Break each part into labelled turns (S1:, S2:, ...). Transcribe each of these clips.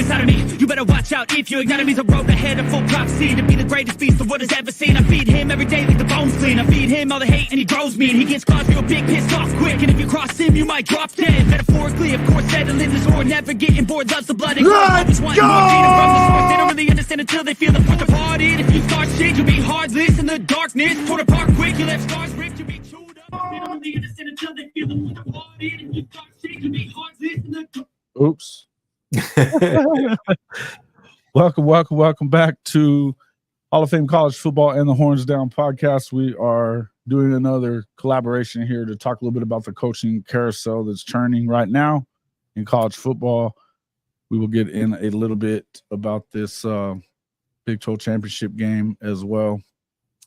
S1: inside of me. You better watch out if you ignite me. The road ahead of full prophecy to be the greatest beast the world has ever seen. I feed him every day like the bones clean. I feed him all the hate and he grows me. And he gets claws real big, pissed off quick. And if you cross him, you might drop dead. Metaphorically, of course, settling this war, never getting bored, loves the blood. And always wanting more data from the source. They don't really understand until they feel the fourth departed. If you start shit, you'll be heartless in the darkness. Torn apart quick, you left scars ripped, you'll be chewed up. They don't really understand until they feel the fourth departed. If you start shit, you'll be heartless in the darkness.
S2: Oops. welcome back to Hall of Fame College Football and the Horns Down podcast. We are doing another collaboration here to talk a little bit about the coaching carousel that's churning right now in college football. We will get in a little bit about this Big 12 Championship game as well.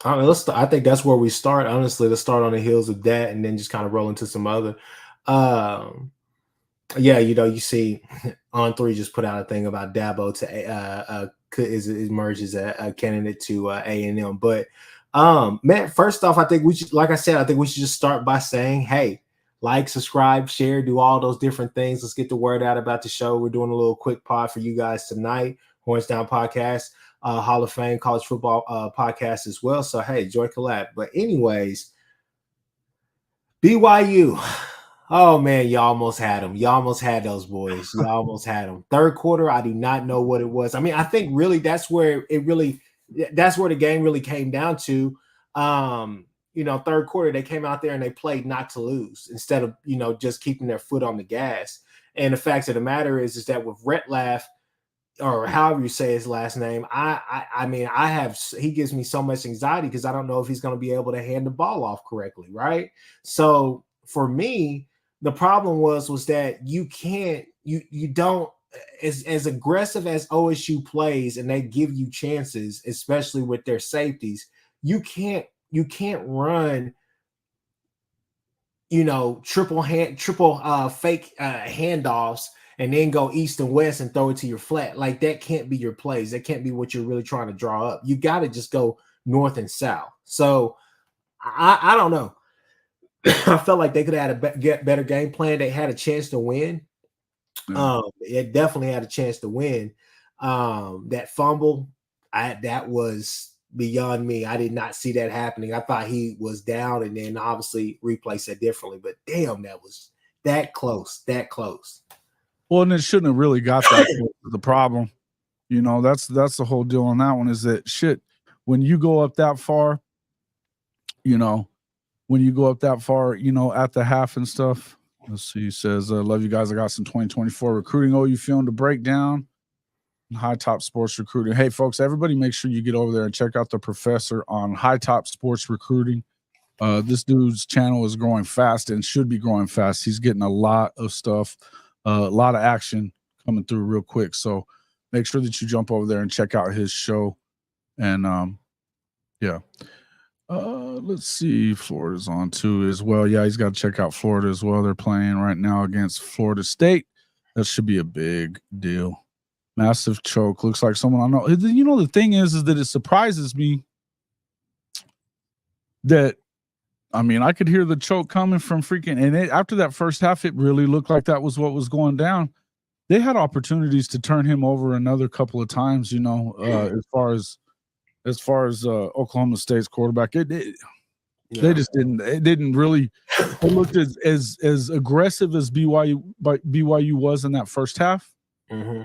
S3: I mean, I think that's where we start. Honestly, let's start on the heels of that and then just kind of roll into some other. Yeah, you see On3 just put out a thing about Dabo to emerge as a candidate to A&M. But man, first off, I think we should, like I said, I think we should just start by saying, hey, like, subscribe, share, do all those different things. Let's get the word out about the show. We're doing a little quick pod for you guys tonight. Horns Down Podcast, Hall of Fame College Football podcast as well. So hey, joy collab. But anyways, BYU. Oh, man, you almost had them. You almost had those boys. You almost had them. Third quarter, I do not know what it was. I mean, I think really that's where the game really came down to. Third quarter, they came out there and they played not to lose instead of, just keeping their foot on the gas. And the fact of the matter is that with Retlaf, or however you say his last name, he gives me so much anxiety because I don't know if he's going to be able to hand the ball off correctly, right? So for me, the problem was that you don't, as aggressive as OSU plays and they give you chances, especially with their safeties, you can't run, triple fake handoffs and then go east and west and throw it to your flat. Like, that can't be your plays. That can't be what you're really trying to draw up. You got to just go north and south. So I don't know. I felt like they could have had a better game plan. They had a chance to win. It definitely had a chance to win. That fumble, that was beyond me. I did not see that happening. I thought he was down, and then obviously replay said differently. But damn, that was that close.
S2: Well, and it shouldn't have really got that. The problem, that's the whole deal on that one is that shit. When you go up that far, at the half and stuff. Let's see. He says, love you guys. I got some 2024 recruiting. You filmed a breakdown. High Top Sports Recruiting. Hey, folks, everybody make sure you get over there and check out the professor on High Top Sports Recruiting. This dude's channel is growing fast and should be growing fast. He's getting a lot of stuff, a lot of action coming through real quick. So make sure that you jump over there and check out his show. And, yeah. Let's see. Florida's on too as well. Yeah, he's got to check out Florida as well. They're playing right now against Florida State. That should be a big deal. Massive choke. Looks like someone I know. The thing is that it surprises me that, I could hear the choke coming from freaking, and after that first half, it really looked like that was what was going down. They had opportunities to turn him over another couple of times, as far as Oklahoma State's quarterback, they just didn't. It didn't really. It looked as aggressive as BYU was in that first half.
S3: Mm-hmm.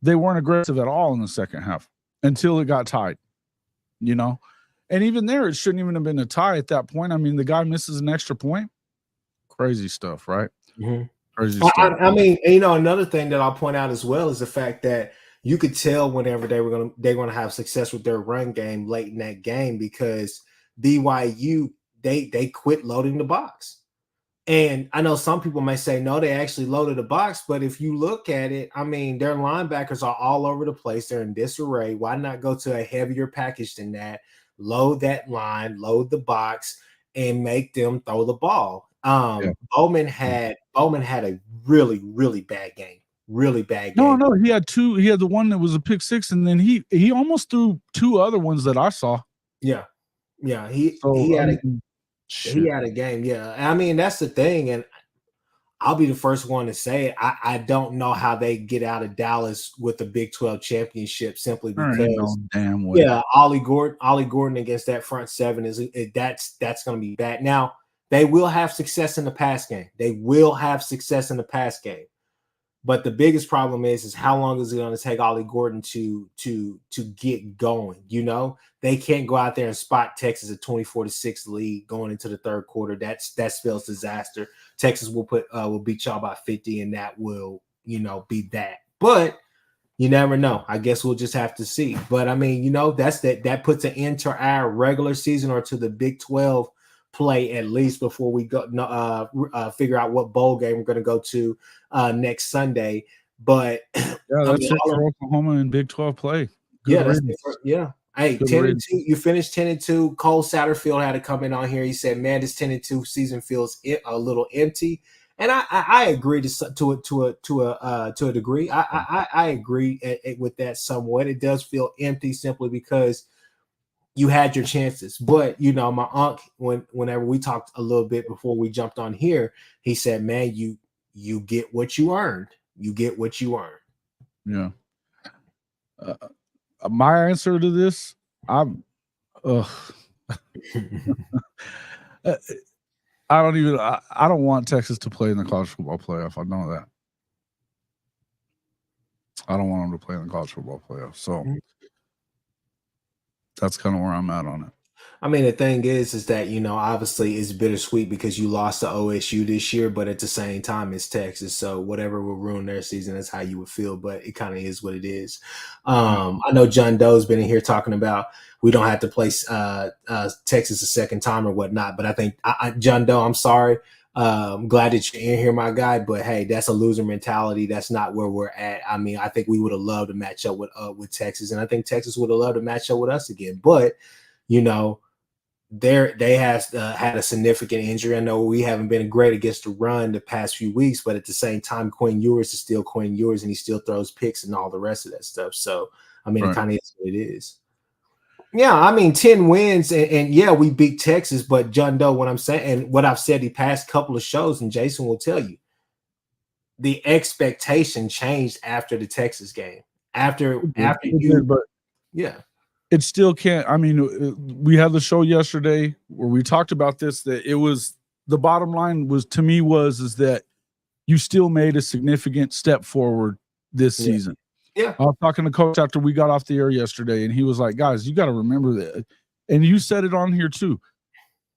S2: They weren't aggressive at all in the second half until it got tied. And even there, it shouldn't even have been a tie at that point. The guy misses an extra point. Crazy stuff, right?
S3: Mm-hmm.
S2: Crazy stuff.
S3: Another thing that I'll point out as well is the fact that you could tell whenever they're going to have success with their run game late in that game because BYU they quit loading the box. And I know some people may say no, they actually loaded the box, but if you look at it, their linebackers are all over the place. They're in disarray. Why not go to a heavier package than that? Load that line, load the box, and make them throw the ball. Bowman had a really, really bad game. Really bad game.
S2: No, he had two. He had the one that was a pick six, and then he almost threw two other ones that I saw.
S3: Yeah. He had a game. Yeah, that's the thing, and I'll be the first one to say it. I don't know how they get out of Dallas with the Big 12 championship simply
S2: There ain't
S3: because,
S2: no damn way.
S3: yeah, Ollie Gordon against that front seven that's going to be bad. Now, they will have success in the pass game. But the biggest problem is how long is it going to take Ollie Gordon to get going? You know, they can't go out there and spot Texas a 24-6 lead going into the third quarter. That spells disaster. Texas will beat y'all by 50, and that will, you know, be that. But you never know. I guess we'll just have to see. But I mean, you know, that puts an end to our regular season or to the Big 12 play at least before we go figure out what bowl game we're going to go to next Sunday. But
S2: yeah, that's it for Oklahoma and Big 12 play. Good
S3: yeah. Hey, 10-2. You finished 10-2. Cole Satterfield had to come in on here. He said, "Man, this 10-2 season feels a little empty." And I agree to a degree. I agree with that somewhat. It does feel empty simply because you had your chances. But, you know, my uncle, whenever we talked a little bit before we jumped on here, he said, "Man, you get what you earned. You get what you earned."
S2: Yeah. My answer to this, I don't want Texas to play in the college football playoff. I know that. I don't want them to play in the college football playoff. So that's kind of where I'm at on it.
S3: I mean, the thing is that, you know, obviously it's bittersweet because you lost to OSU this year, but at the same time, it's Texas. So whatever will ruin their season, that's how you would feel. But it kind of is what it is. I know John Doe's been in here talking about we don't have to play Texas a second time or whatnot. But I think, John Doe, I'm sorry. I'm glad that you're in here, my guy. But, hey, that's a loser mentality. That's not where we're at. I mean, I think we would have loved to match up with Texas. And I think Texas would have loved to match up with us again. But, you know, they has had a significant injury. I know we haven't been great against the run the past few weeks, but at the same time, Quinn Ewers is still Quinn Ewers, and he still throws picks and all the rest of that stuff. So, I mean, It kind of is what it is. Yeah, I mean, 10 wins, and yeah, we beat Texas, but John Doe, what I'm saying, and what I've said the past couple of shows, and Jason will tell you, the expectation changed after the Texas game.
S2: It still can't. I mean, we had the show yesterday where we talked about this, that it was the bottom line was to me is that you still made a significant step forward this season.
S3: Yeah.
S2: I was talking to Coach after we got off the air yesterday, and he was like, "Guys, you got to remember that." And you said it on here too.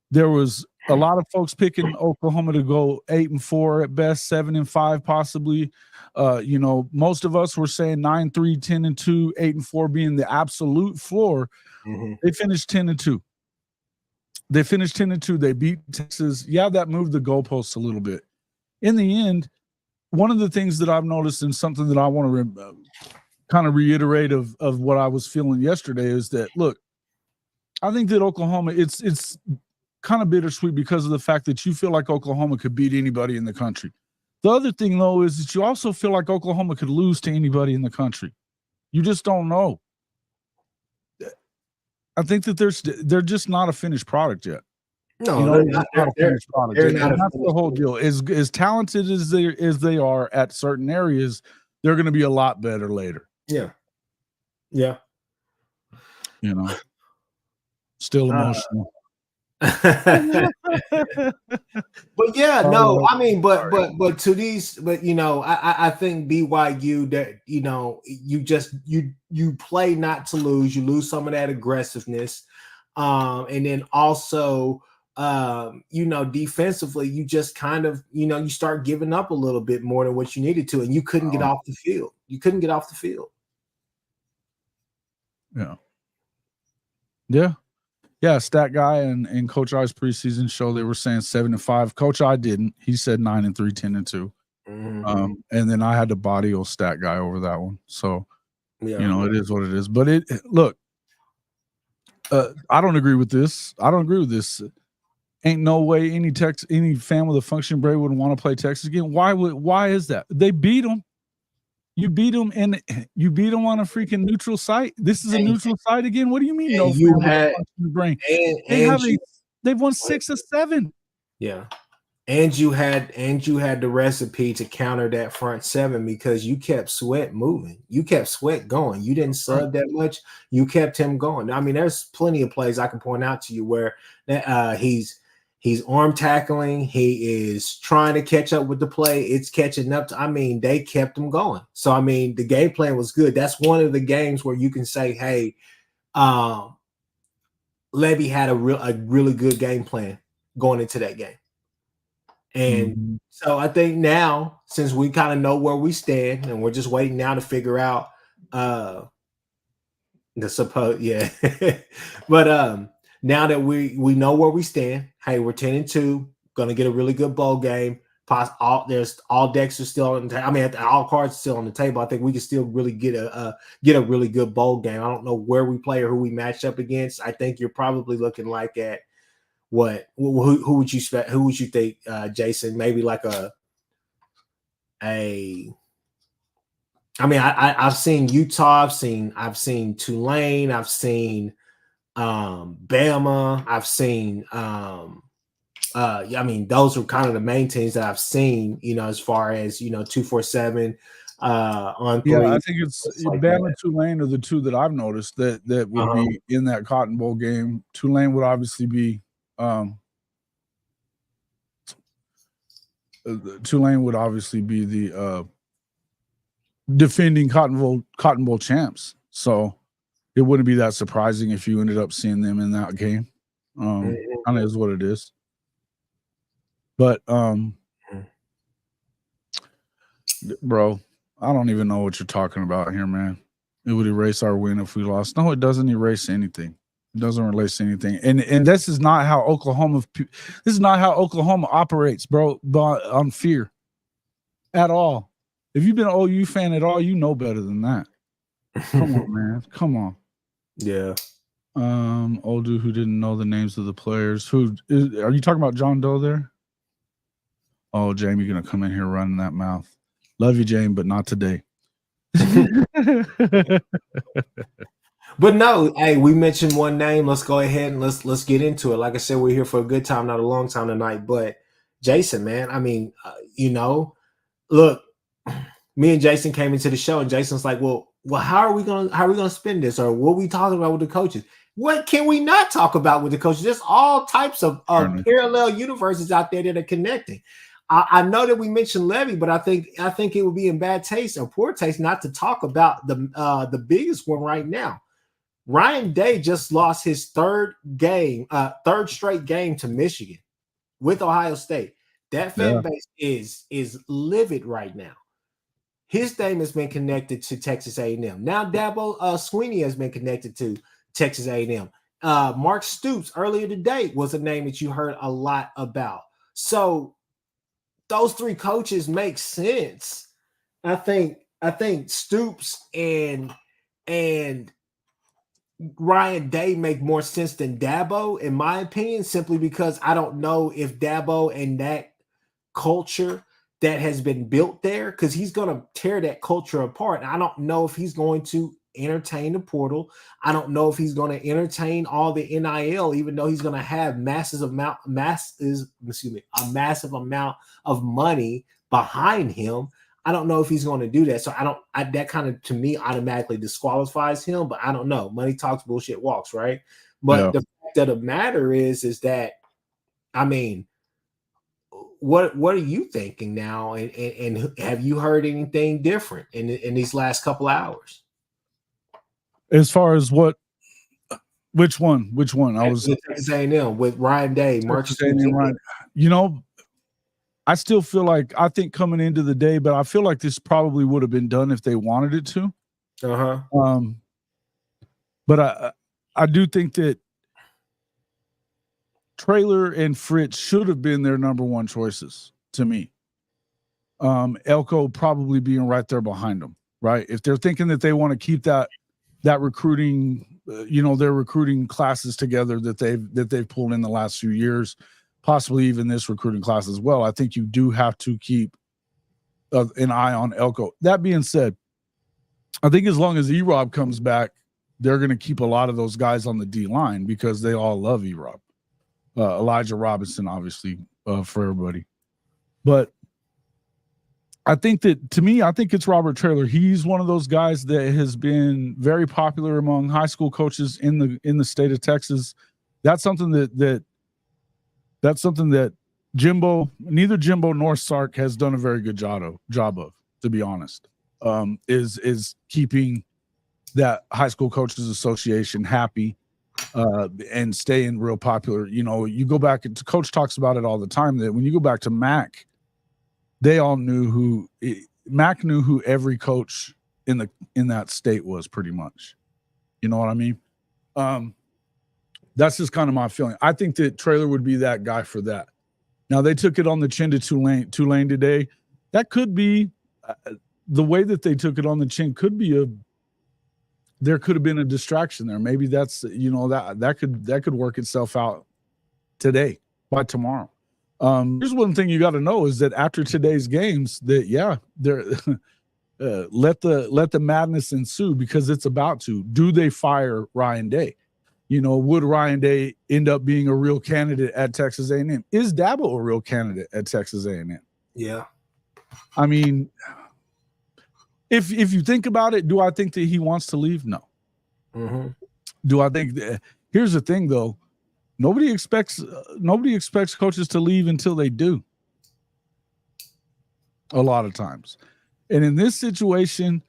S2: There was a lot of folks picking Oklahoma to go 8-4 at best, 7-5 possibly. You know, most of us were saying 9-3, 10-2, 8-4 being the absolute floor.
S3: Mm-hmm.
S2: They finished 10-2. They beat Texas. Yeah, that moved the goalposts a little bit. In the end, one of the things that I've noticed and something that I want to kind of reiterate of what I was feeling yesterday is that, look, I think that Oklahoma, it's kind of bittersweet because of the fact that you feel like Oklahoma could beat anybody in the country. The other thing, though, is that you also feel like Oklahoma could lose to anybody in the country. You just don't know. I think that they're just not a finished product yet.
S3: No,
S2: you know,
S3: they're not a finished
S2: product. And that's the whole deal. As talented as they are at certain areas, they're going to be a lot better later.
S3: Yeah. Yeah.
S2: You know, still emotional.
S3: But yeah, no, I mean, but to these, but you know, I think BYU that, you know, you play not to lose, you lose some of that aggressiveness, and then also, you know, defensively, you just kind of, you know, you start giving up a little bit more than what you needed to, and you couldn't get off the field.
S2: Yeah. Yeah. Yeah, Stat Guy and Coach I's preseason show, they were saying 7-5. Coach I didn't. He said 9-3, 10-2.
S3: Mm-hmm.
S2: And then I had to body old Stat Guy over that one. So,
S3: yeah,
S2: you know, it is what it is. But look, I don't agree with this. Ain't no way any fan with a function brain would want to play Texas again. Why is that? They beat them. You beat them and you beat them on a freaking neutral site. This is a neutral site again. What do you mean? No,
S3: you had
S2: the brain.
S3: They've
S2: won 6 or 7.
S3: Yeah, And you had the recipe to counter that front seven because you kept Sweat moving. You kept Sweat going. You didn't sub that much. You kept him going. I mean, there's plenty of plays I can point out to you where he's arm tackling. He is trying to catch up with the play. It's catching up to, I mean, they kept him going. So, I mean, the game plan was good. That's one of the games where you can say, hey, Lebby had a really good game plan going into that game. And so I think now, since we kind of know where we stand and we're just waiting now to figure out but now that we know where we stand, hey, we're 10-2, gonna get a really good bowl game. All decks are still on the table. I mean, all cards are still on the table. I think we can still really get a really good bowl game. I don't know where we play or who we match up against. I think you're probably looking like at what? Who would you expect? Who would you think, Jason? Maybe like I mean, I've seen Utah. I've seen Tulane. I've seen Bama. I've seen I mean, those are kind of the main teams that I've seen, as far as 247 on 3.
S2: Yeah, I think it's like Bama and Tulane are the two that I've noticed that would be in that Cotton Bowl game. Tulane would obviously be the defending Cotton Bowl champs. So it wouldn't be that surprising if you ended up seeing them in that game. Kind of is what it is. But bro, I don't even know what you're talking about here, man. It would erase our win if we lost. No, it doesn't erase anything. It doesn't erase anything. And this is not how Oklahoma operates, bro, on fear at all. If you've been an OU fan at all, you know better than that. Come on, man. Come on.
S3: Yeah.
S2: Old dude who didn't know the names of the players. Are you talking about John Doe there? Oh, Jamie, you're gonna come in here running that mouth. Love you, Jamie, but not today.
S3: But no, hey, we mentioned one name. Let's go ahead and let's get into it. Like I said, we're here for a good time, not a long time tonight. But Jason, man, I mean, look, me and Jason came into the show, and Jason's like, well, how are we gonna spend this, or what are we talking about with the coaches? What can we not talk about with the coaches? There's all types of parallel universes out there that are connecting. I know that we mentioned Lebby, but I think it would be in bad taste or poor taste not to talk about the biggest one right now. Ryan Day just lost his third straight game to Michigan with Ohio State. That fan base is livid right now. His name has been connected to Texas A&M. Now Dabo Sweeney has been connected to Texas A&M. Mark Stoops earlier today was a name that you heard a lot about. So those three coaches make sense. I think Stoops and Ryan Day make more sense than Dabo, in my opinion, simply because I don't know if Dabo and that culture that has been built there, because he's going to tear that culture apart. And I don't know if he's going to entertain the portal. I don't know if he's going to entertain all the NIL, even though he's going to have a massive amount of money behind him. I don't know if he's going to do that. So that kind of, to me, automatically disqualifies him, but I don't know. Money talks, bullshit walks, right? But the fact of the matter is that, I mean, what are you thinking now? And have you heard anything different in these last couple hours?
S2: As far as what? Which one? I was
S3: Texas A&M with Ryan Day, Mark Stoops.
S2: I still feel like, I think coming into the day, but I feel like this probably would have been done if they wanted it to. But I do think that Traylor and Fritz should have been their number one choices to me. Elko probably being right there behind them, right? If they're thinking that they want to keep that recruiting, their recruiting classes together that they've pulled in the last few years, possibly even this recruiting class as well, I think you do have to keep an eye on Elko. That being said, I think as long as E-Rob comes back, they're going to keep a lot of those guys on the D line because they all love E-Rob. Elijah Robinson, obviously, for everybody. But I think that, to me, I think it's Robert Traylor. He's one of those guys that has been very popular among high school coaches in the state of Texas. That's something that neither Jimbo nor Sark has done a very good job of, to be honest. Is keeping that high school coaches association happy and staying real popular. You know, you go back, and Coach talks about it all the time, that when you go back to Mac, they all knew Mac knew who every coach in that state was, pretty much. You know what I mean? That's just kind of my feeling. I think that Traylor would be that guy for that. Now, they took it on the chin to Tulane today. That could be the way that they took it on the chin. There could have been a distraction there. Maybe that's, that could work itself out today, by tomorrow. Here's one thing you got to know is that after today's games, that they're let the madness ensue, because it's about to. Do they fire Ryan Day? Would Ryan Day end up being a real candidate at Texas A&M? Is Dabo a real candidate at Texas A&M?
S3: Yeah.
S2: I mean, if you think about it, do I think that he wants to leave? No.
S3: Mm-hmm.
S2: Do I think here's the thing, though. Nobody expects coaches to leave until they do. A lot of times. And in this situation,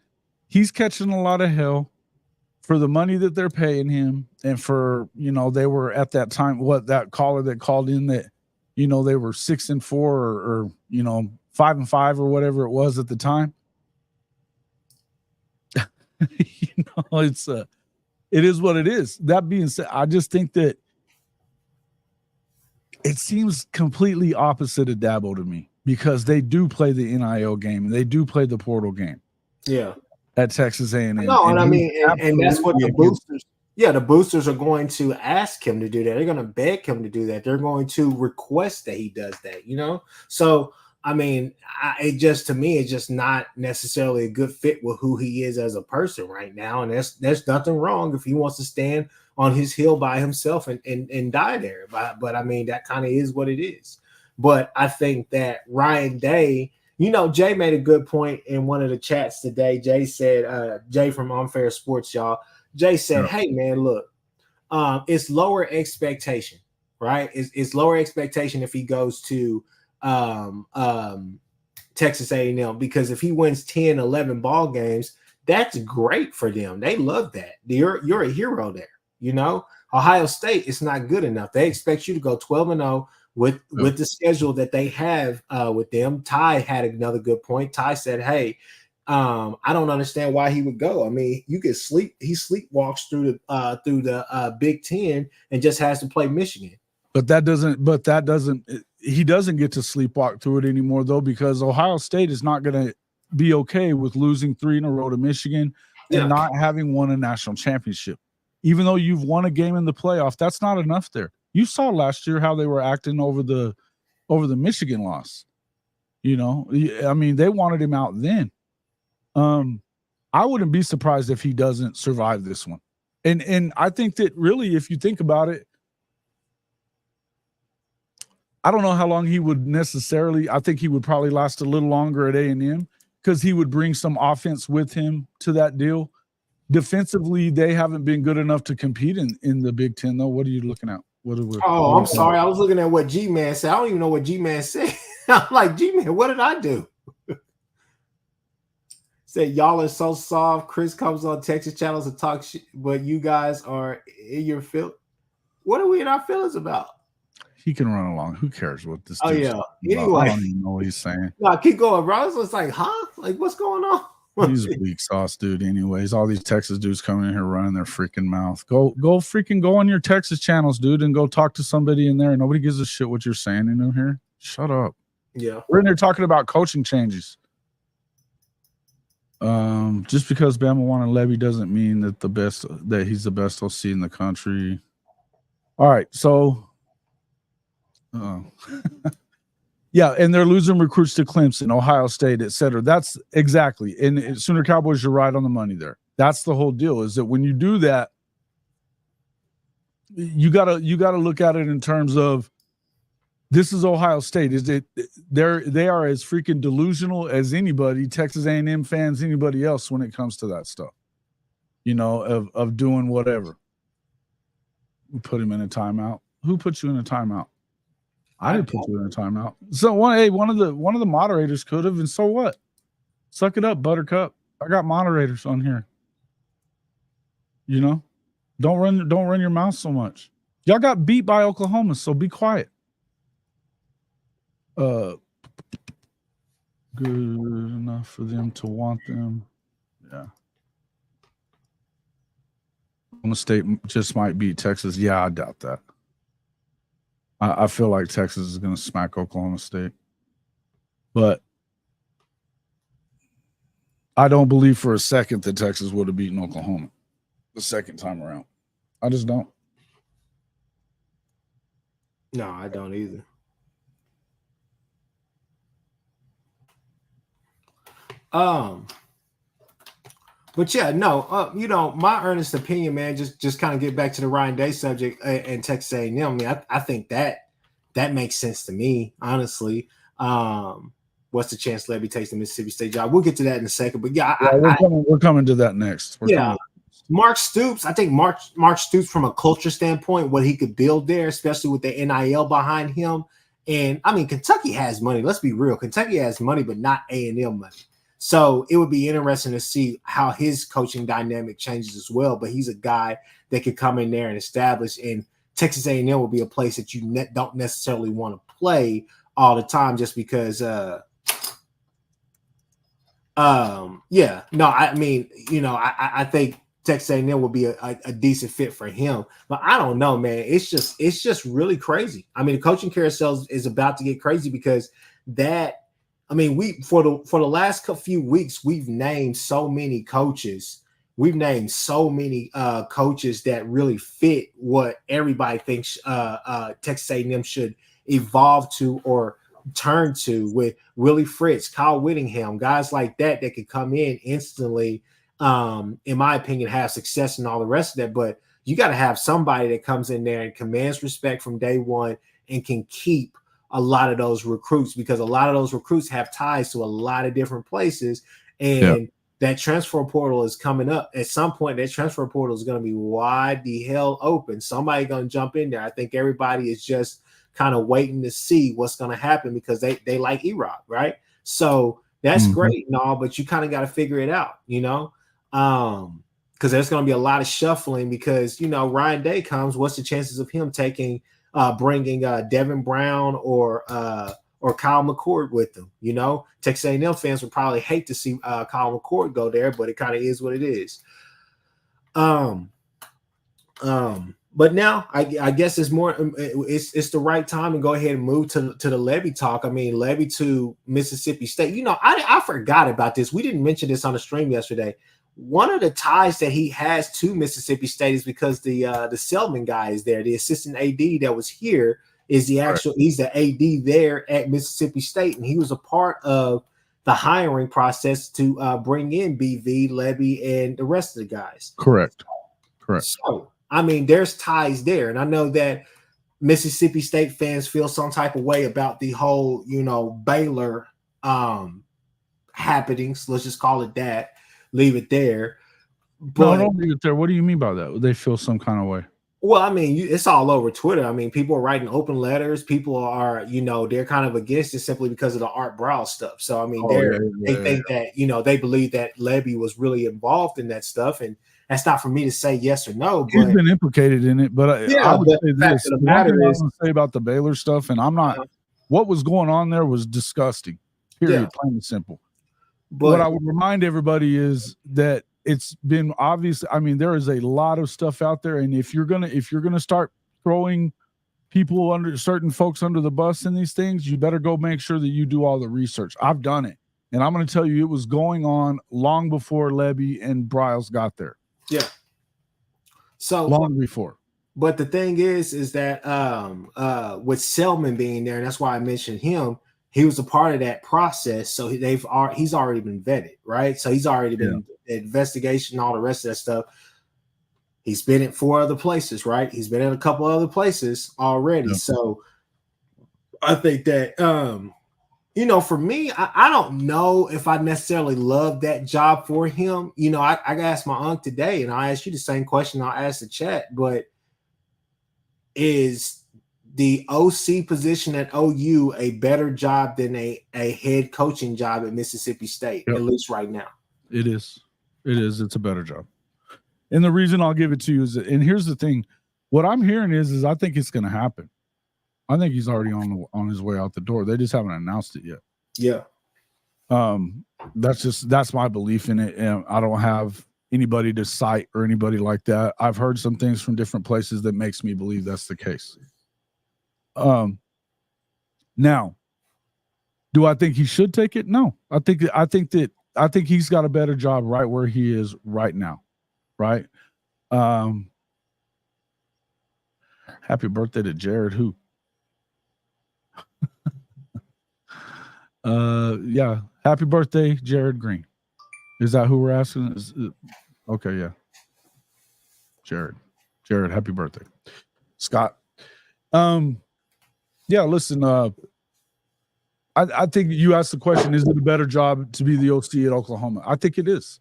S2: he's catching a lot of hell for the money that they're paying him, and for, they were at that time, that caller that called in, that, they were 6-4 or 5-5 or whatever it was at the time. It is what it is. That being said, I just think that it seems completely opposite of Dabo to me, because they do play the NIL game. They do play the portal game.
S3: Yeah.
S2: At Texas A&M.
S3: No, and I mean, and that's what the boosters. Yeah, the boosters are going to ask him to do that. They're going to beg him to do that. They're going to request that he does that. So I mean, to me, it's just not necessarily a good fit with who he is as a person right now. And there's nothing wrong if he wants to stand on his hill by himself and die there. But I mean, that kind of is what it is. But I think that Ryan Day. Jay made a good point in one of the chats today. Jay said, Jay from Unfair Sports, y'all. Jay said, Hey, man, look, it's lower expectation, right? It's lower expectation if he goes to Texas A&M, because if he wins 10, 11 ball games, that's great for them. They love that. You're a hero there. Ohio State, it's not good enough. They expect you to go 12-0. With the schedule that they have with them. Ty had another good point. Ty said, Hey, I don't understand why he would go. I mean, you could he sleepwalks through the Big 10 and just has to play Michigan.
S2: But he doesn't get to sleepwalk through it anymore, though, because Ohio State is not going to be okay with losing 3 in a row to Michigan and not having won a national championship. Even though you've won a game in the playoff, that's not enough there. You saw last year how they were acting over the Michigan loss. I mean, they wanted him out then. I wouldn't be surprised if he doesn't survive this one. And I think that, really, if you think about it, I don't know how long he would necessarily. I think he would probably last a little longer at A&M, because he would bring some offense with him to that deal. Defensively, they haven't been good enough to compete in the Big Ten, though. What are you looking at?
S3: I'm sorry. I was looking at what G-Man said. I don't even know what G-Man said. I'm like, G-Man, what did I do? Said, y'all are so soft. Chris comes on Texas channels to talk shit, but you guys are in your field. What are we in our feelings about?
S2: He can run along. Who cares what this?
S3: Oh, yeah. Anyway.
S2: I don't even know what he's saying.
S3: No, keep going, bro. It's like, huh? Like, what's going on?
S2: He's a weak sauce dude anyways. All these Texas dudes coming in here running their freaking mouth. Go on your Texas channels, dude, and go talk to somebody in there. Nobody gives a shit what you're saying in here. Shut up.
S3: Yeah.
S2: We're in there talking about coaching changes. Just because Bama won a Lebby doesn't mean that he's the best OC in the country. All right, so yeah, and they're losing recruits to Clemson, Ohio State, etc. That's exactly. And Sooner Cowboys, you're right on the money there. That's the whole deal, is that when you do that, you gotta look at it in terms of This is Ohio State. They are as freaking delusional as anybody, Texas A&M fans, anybody else when it comes to that stuff. Of doing whatever. We put him in a timeout. Who put you in a timeout? I didn't put you in a timeout. So one of the moderators could have, and so what? Suck it up, Buttercup. I got moderators on here. Don't run your mouth so much. Y'all got beat by Oklahoma, so be quiet. Good enough for them to want them. Yeah. Oklahoma State just might beat Texas. Yeah, I doubt that. I feel like Texas is going to smack Oklahoma State. But I don't believe for a second that Texas would have beaten Oklahoma the second time around. I just don't.
S3: No, I don't either. But yeah, no, my earnest opinion, man, just kind of get back to the Ryan Day subject and Texas A&M. I mean, I think that makes sense to me, honestly. What's the chance Lebby takes the Mississippi State job? We'll get to that in a second. But yeah,
S2: we're coming to that next.
S3: Mark Stoops, I think Mark Stoops, from a culture standpoint, what he could build there, especially with the NIL behind him. And I mean, Kentucky has money. Let's be real. Kentucky has money, but not A&M money. So it would be interesting to see how his coaching dynamic changes as well. But he's a guy that could come in there and establish. And Texas A&M will be a place that you don't necessarily want to play all the time, just because. I think Texas A&M would be a decent fit for him. But I don't know, man. It's just really crazy. I mean, the coaching carousel is about to get crazy because we for the last few weeks, we've named so many coaches. We've named so many coaches that really fit what everybody thinks Texas A&M should evolve to or turn to, with Willie Fritz, Kyle Whittingham, guys like that could come in instantly, in my opinion, have success and all the rest of that. But you got to have somebody that comes in there and commands respect from day one and can keep a lot of those recruits, because a lot of those recruits have ties to a lot of different places. And that transfer portal is coming up. At some point, that transfer portal is going to be wide the hell open. Somebody going to jump in there. I think everybody is just kind of waiting to see what's going to happen because they like E-Rock, right? So that's great and all, but you kind of got to figure it out, because there's going to be a lot of shuffling because, Ryan Day comes. What's the chances of him bringing Devin Brown or Kyle McCord with them? Texas A&M fans would probably hate to see Kyle McCord go there, but it kind of is what it is. But now I guess it's the right time to go ahead and move to the Lebby talk. I mean, Lebby to Mississippi State. I forgot about this. We didn't mention this on the stream yesterday. One of the ties that he has to Mississippi State is because the Selman guy is there. The assistant AD that was here is he's the AD there at Mississippi State, and he was a part of the hiring process to bring in BV, Lebby, and the rest of the guys.
S2: Correct.
S3: So, I mean, there's ties there. And I know that Mississippi State fans feel some type of way about the whole, Baylor happenings. Let's just call it that. Leave it there.
S2: But, no, don't leave it there. What do you mean by that? They feel some kind of way?
S3: Well, I mean, it's all over Twitter. I mean, people are writing open letters. People are, they're kind of against it simply because of the Art Brow stuff. So, I mean, they think that, they believe that Lebby was really involved in that stuff. And that's not for me to say yes or no. But
S2: he's been implicated in it. But I would say this. The matter is, say about the Baylor stuff, and I'm not. What was going on there was disgusting. Period. Plain and simple. But what I would remind everybody is that it's been obvious. I mean, there is a lot of stuff out there, and if you're gonna start throwing certain folks under the bus in these things, you better go make sure that you do all the research. I've done it, and I'm going to tell you, it was going on long before Lebby and Briles got there.
S3: Yeah. So
S2: long before.
S3: But the thing is that with Selman being there, and that's why I mentioned him, he was a part of that process. So he's already been vetted, right? So he's already been investigation, all the rest of that stuff. He's been at 4 other places, right? He's been at a couple other places already. Yeah. So I think that for me, I don't know if I necessarily love that job for him. I asked my uncle today, and I asked you the same question. I'll ask the chat, but is the OC position at OU a better job than a head coaching job at Mississippi State, at least right now?
S2: It is. It's a better job. And the reason I'll give it to you is that, and here's the thing, what I'm hearing is I think it's going to happen. I think he's already on his way out the door. They just haven't announced it yet.
S3: Yeah.
S2: That's my belief in it. And I don't have anybody to cite or anybody like that. I've heard some things from different places that makes me believe that's the case. Now, do I think he should take it? No. I think he's got a better job right where he is right now. Right? Happy birthday to Jared who? Yeah. Happy birthday, Jared Green. Is that who we're asking? Okay, yeah. Jared, happy birthday. Scott. Yeah, listen, I think you asked the question, is it a better job to be the OC at Oklahoma? I think it is.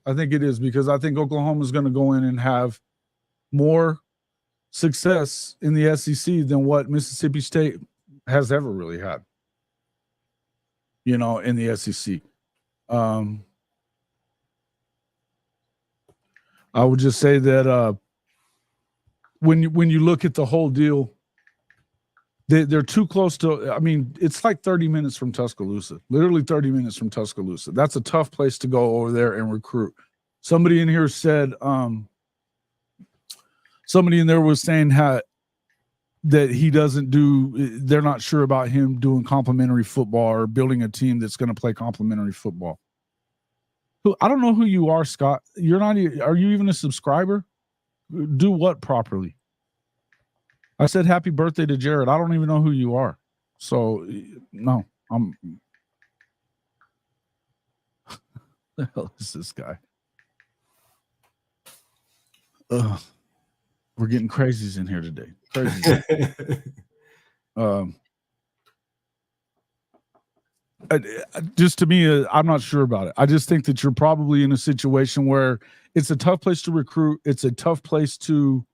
S2: Because I think Oklahoma is going to go in and have more success in the SEC than what Mississippi State has ever really had. In the SEC. I would just say that when you look at the whole deal, they're too close to. I mean, it's like 30 minutes from Tuscaloosa. Literally 30 minutes from Tuscaloosa. That's a tough place to go over there and recruit. Somebody in here said, somebody in there was saying that he doesn't do, they're not sure about him doing complimentary football or building a team that's going to play complimentary football. I don't know who you are, Scott. You're not, are you even a subscriber? Do what properly? I said happy birthday to Jared. I don't even know who you are. So, no, the hell is this guy? We're getting crazies in here today. Crazy. Just to me, I'm not sure about it. I just think that you're probably in a situation where it's a tough place to recruit. It's a tough place to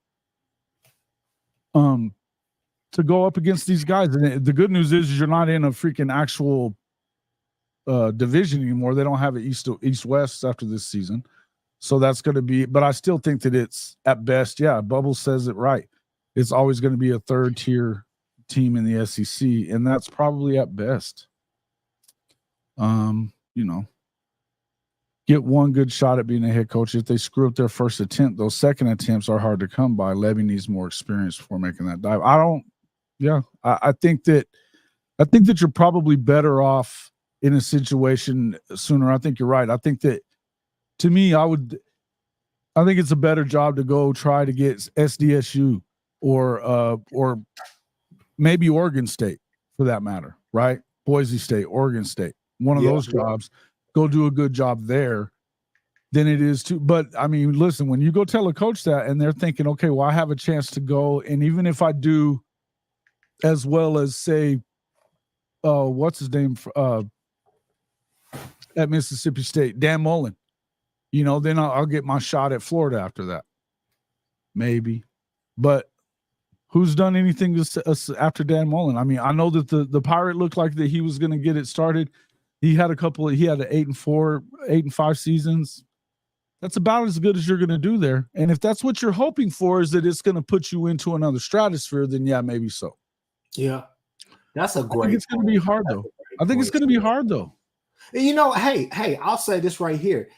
S2: go up against these guys. And the good news is you're not in a freaking actual division anymore. They don't have it east-west after this season. So that's going to be, but I still think that it's at best, yeah, Bubbles says it right. It's always going to be a third-tier team in the SEC, and that's probably at best. Get one good shot at being a head coach. If they screw up their first attempt, those second attempts are hard to come by. Lebby needs more experience before making that dive. I think that you're probably better off in a situation sooner. I think you're right. I think that, to me, I think it's a better job to go try to get SDSU or maybe Oregon State for that matter, right? Boise State, Oregon State, one of those jobs. Go do a good job there than it is to. But I mean, listen, when you go tell a coach that and they're thinking, okay, well, I have a chance to go, and even if I do as well as say, what's his name at Mississippi State, Dan Mullen. Then I'll get my shot at Florida after that. Maybe. But who's done anything after Dan Mullen? I mean, I know that the Pirate looked like that he was going to get it started. He had an 8-4, 8-5 seasons. That's about as good as you're going to do there. And if that's what you're hoping for, is that it's going to put you into another stratosphere, then yeah, maybe so.
S3: Yeah. That's a great.
S2: I think it's going to be hard though.
S3: Hey, I'll say this right here.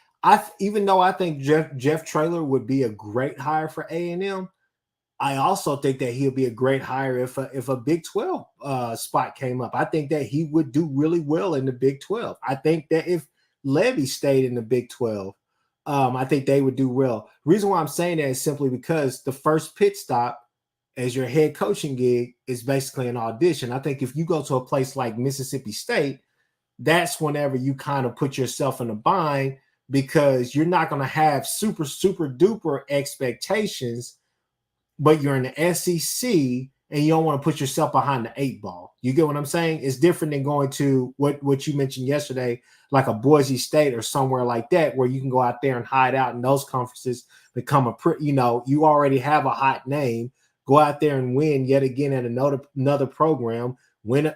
S3: Even though I think Jeff Traylor would be a great hire for A&M, I also think that he'll be a great hire if a Big 12 spot came up. I think that he would do really well in the Big 12. I think that if Lebby stayed in the Big 12, I think they would do well. The reason why I'm saying that is simply because the first pit stop as your head coaching gig is basically an audition. I think if you go to a place like Mississippi State, that's whenever you kind of put yourself in a bind, because you're not going to have super, super duper expectations, but you're in the SEC and you don't want to put yourself behind the 8 ball. You get what I'm saying? It's different than going to what you mentioned yesterday, like a Boise State or somewhere like that, where you can go out there and hide out in those conferences, become you already have a hot name, go out there and win yet again at another program, win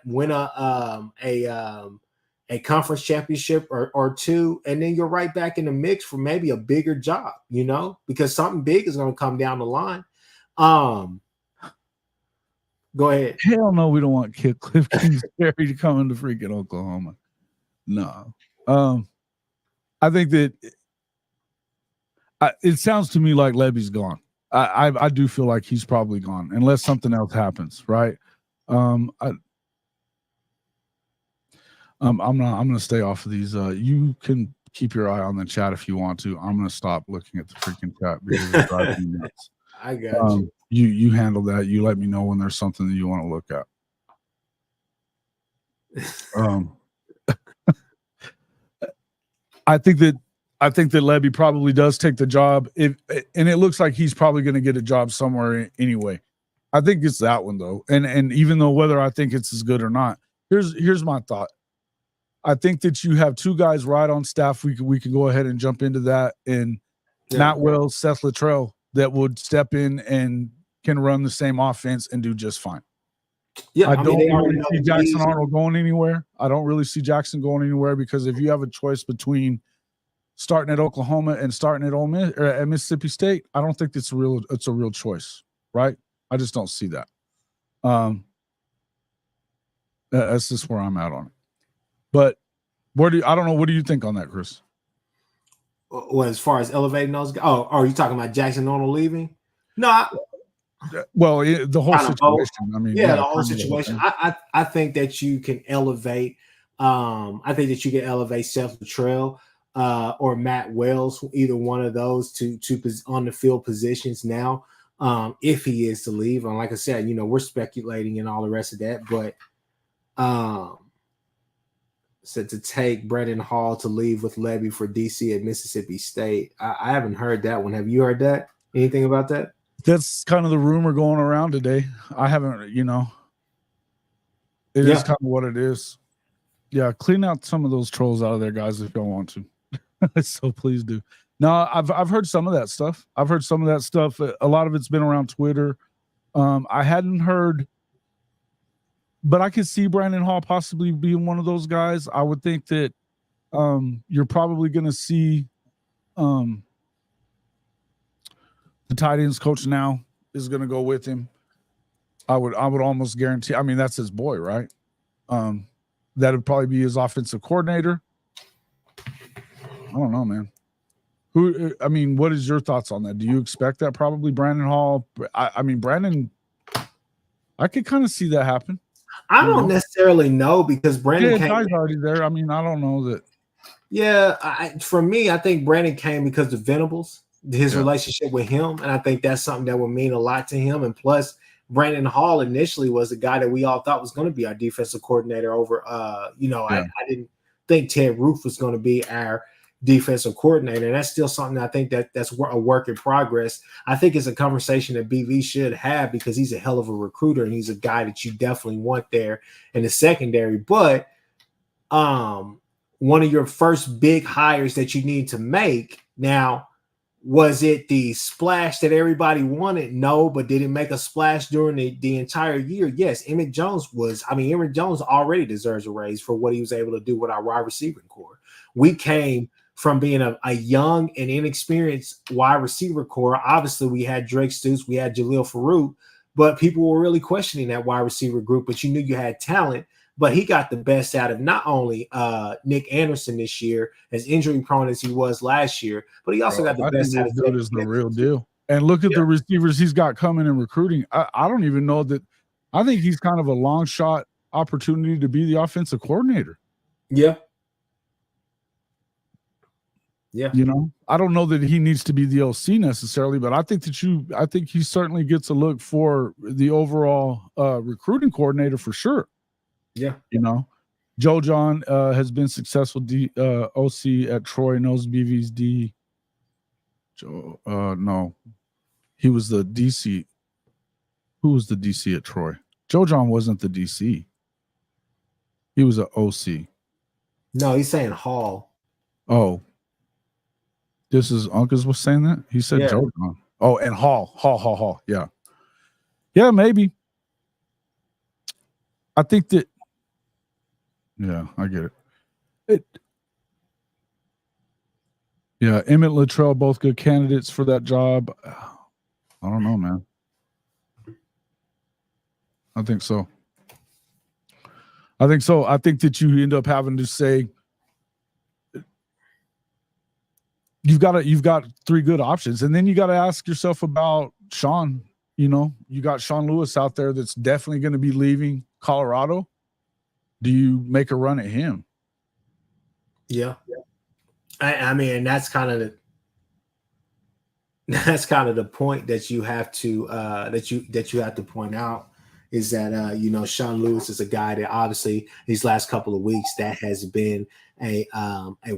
S3: a conference championship or two, and then you're right back in the mix for maybe a bigger job, because something big is going to come down the line. Go ahead.
S2: Hell no, we don't want Cliff Kingsbury to come into freaking Oklahoma. No. I think that it sounds to me like Lebby's gone. I do feel like he's probably gone unless something else happens, right? I'm gonna stay off of these. You can keep your eye on the chat if you want to. I'm gonna stop looking at the freaking chat because it's driving me nuts.
S3: I got you.
S2: You handle that. You let me know when there's something that you want to look at. I think that Lebby probably does take the job, and it looks like he's probably going to get a job somewhere anyway. I think it's that one though, and even though whether I think it's as good or not, here's my thought. I think that you have 2 guys right on staff. We could go ahead and jump into that, and Matt Wells, Seth Littrell, that would step in and can run the same offense and do just fine. Yeah, I don't really see Jackson Arnold going anywhere. I don't really see Jackson going anywhere because if you have a choice between starting at Oklahoma and starting at Ole Miss or at Mississippi State, I don't think it's a real choice, right? I just don't see that. That's just where I'm at on it. But I don't know. What do you think on that, Chris?
S3: Well, as far as elevating those guys, are you talking about Jackson Arnold leaving? No.
S2: The whole situation. I mean,
S3: the whole situation. I think that you can elevate. I think that you can elevate Seth Littrell or Matt Wells, either one of those to on the field positions now. If he is to leave, and like I said, we're speculating and all the rest of that, but said to take Brandon Hall to leave with Lebby for DC at Mississippi State. I haven't heard that one. Have you heard that? Anything about that?
S2: That's kind of the rumor going around today. I haven't, it is kind of what it is. Yeah, clean out some of those trolls out of there, guys, if you don't want to. So please do. No, I've heard some of that stuff. A lot of it's been around Twitter. I hadn't heard, but I could see Brandon Hall possibly being one of those guys. I would think that you're probably going to see the tight ends coach now is going to go with him. I would almost guarantee. I mean, that's his boy, right? That would probably be his offensive coordinator. I don't know, man. What is your thoughts on that? Do you expect that probably Brandon Hall? Brandon, I could kind of see that happen.
S3: I don't necessarily know because Brandon came
S2: already there. I don't know that.
S3: Yeah, for me, I think Brandon came because of Venables. His relationship with him, and I think that's something that would mean a lot to him. And plus, Brandon Hall initially was the guy that we all thought was going to be our defensive coordinator over. I didn't think Ted Roof was going to be our defensive coordinator, and that's still something I think that's a work in progress. I think it's a conversation that BV should have because he's a hell of a recruiter and he's a guy that you definitely want there in the secondary. But one of your first big hires that you need to make now. Was it the splash that everybody wanted? No, but did it make a splash during the entire year? Yes. Emmett Jones already deserves a raise for what he was able to do with our wide receiving core. We came from being a young and inexperienced wide receiver core. Obviously, we had Drake Stoops, we had Jaleel Farouk, but people were really questioning that wide receiver group, but you knew you had talent. But he got the best out of not only Nick Anderson this year, as injury prone as he was last year, but he also got the best out of
S2: him. Is the real deal. And look at the receivers he's got coming in recruiting. I don't even know that. I think he's kind of a long shot opportunity to be the offensive coordinator.
S3: Yeah.
S2: I don't know that he needs to be the OC necessarily, but I think he certainly gets a look for the overall recruiting coordinator for sure.
S3: Yeah.
S2: Joe John has been successful OC at Troy, knows BV's D. Joe, no. He was the DC. Who was the DC at Troy? Joe John wasn't the DC. He was an OC.
S3: No, he's saying Hall.
S2: Oh. This is Uncas was saying that? He said Joe John. Oh, and Hall. Yeah. Yeah, maybe. I think that, yeah, I get it. Yeah, Emmett Luttrell, both good candidates for that job. I don't know, man. I think so. I think that you end up having to say you've got three good options, and then you got to ask yourself about Sean. You know, you got Sean Lewis out there that's definitely going to be leaving Colorado. Do you make a run at him?
S3: Yeah. I mean, that's kind of the point that you have to that you have to point out is that you know, Sean Lewis is a guy that obviously these last couple of weeks that has been a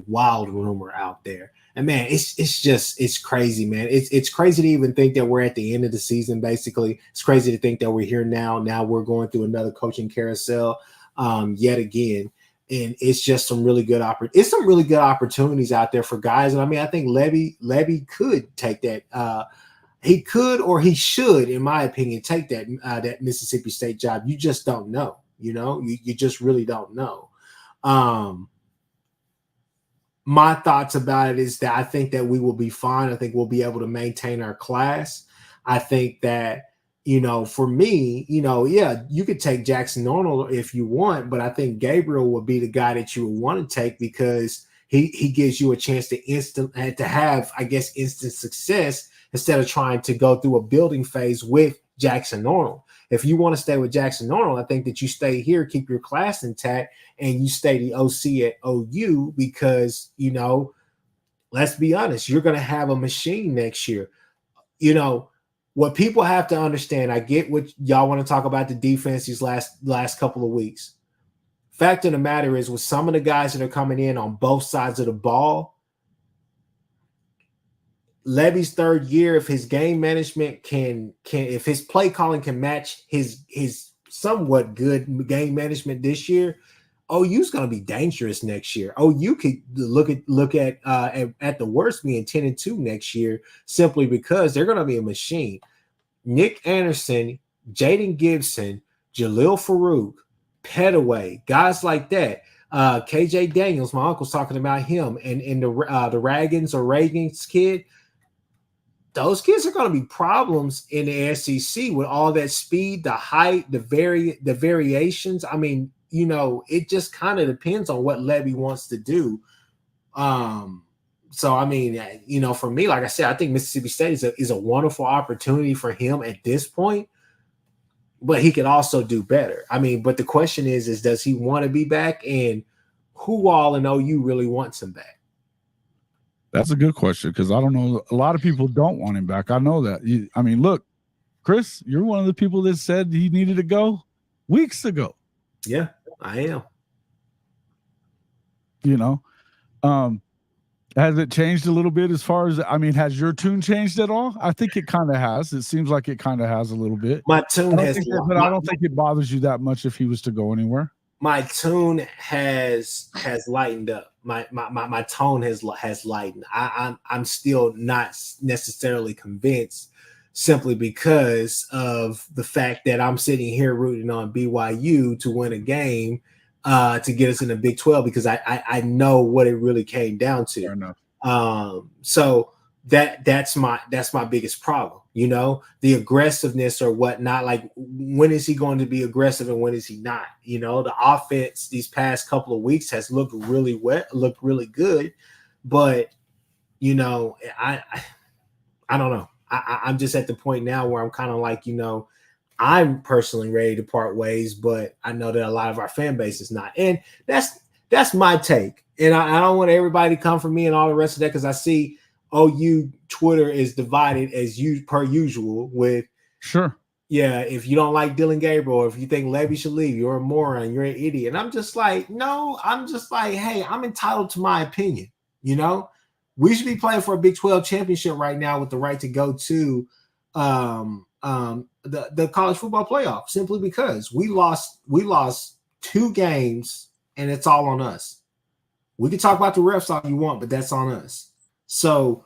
S3: wild rumor out there. And man, it's crazy, man. It's crazy to even think that we're at the end of the season. Basically, it's crazy to think that we're here now. Now we're going through another coaching carousel yet again. And it's just some really good opportunities out there for guys. And I mean, I think Lebby could take that. He could, or he should, in my opinion, take that Mississippi State job. You just don't know. You know, you just really don't know. My thoughts about it is that I think that we will be fine. I think we'll be able to maintain our class. I think that, you know, for me, you know, yeah, you could take Jackson Arnold if you want, but I think Gabriel would be the guy that you would want to take because he gives you a chance to have, I guess, instant success instead of trying to go through a building phase with Jackson Arnold. If you want to stay with Jackson Arnold, I think that you stay here, keep your class intact, and you stay the OC at OU because, you know, let's be honest, you're going to have a machine next year. You know, what people have to understand, I get what y'all want to talk about the defense these last couple of weeks. Fact of the matter is, with some of the guys that are coming in on both sides of the ball, Lebby's third year, if his game management if his play calling can match his somewhat good game management this year, OU's going to be dangerous next year. OU could look at the worst being 10-2 next year simply because they're going to be a machine. Nick Anderson, Jaden Gibson, Jalil Farouk, Petaway, guys like that. KJ Daniels, my uncle's talking about him, and the Reagan's kid. Those kids are going to be problems in the SEC with all that speed, the height, the variations. I mean, you know, it just kind of depends on what Lebby wants to do. So, I mean, you know, for me, like I said, I think Mississippi State is a wonderful opportunity for him at this point, but he could also do better. I mean, but the question is does he want to be back, and who all in OU really wants him back?
S2: That's a good question because I don't know. A lot of people don't want him back. I know that. I mean, look, Chris, you're one of the people that said he needed to go weeks ago.
S3: Yeah, I am.
S2: You know, has it changed a little bit as far as, I mean, has your tune changed at all? I think it kind of has. It seems like it kind of has a little bit.
S3: My tune has,
S2: but I don't think it bothers you that much if he was to go anywhere.
S3: My tune has lightened up. My tone has lightened. I'm still not necessarily convinced, simply because of the fact that I'm sitting here rooting on BYU to win a game to get us in the Big 12 because I know what it really came down to.
S2: Fair enough.
S3: So that's my biggest problem. You know, the aggressiveness or whatnot. Like, when is he going to be aggressive and when is he not? You know, the offense these past couple of weeks has looked really good, but you know, I don't know. I'm just at the point now where I'm kind of like, you know, I'm personally ready to part ways, but I know that a lot of our fan base is not, and that's my take. And I don't want everybody to come for me and all the rest of that because I see OU Twitter is divided per usual with
S2: sure.
S3: Yeah, if you don't like Dylan Gabriel, or if you think Lebby should leave, you're a moron, you're an idiot. And I'm just like, no, I'm just like, hey, I'm entitled to my opinion. You know, we should be playing for a Big 12 championship right now with the right to go to the college football playoff, simply because we lost 2 games and it's all on us. We can talk about the refs all you want, but that's on us. So,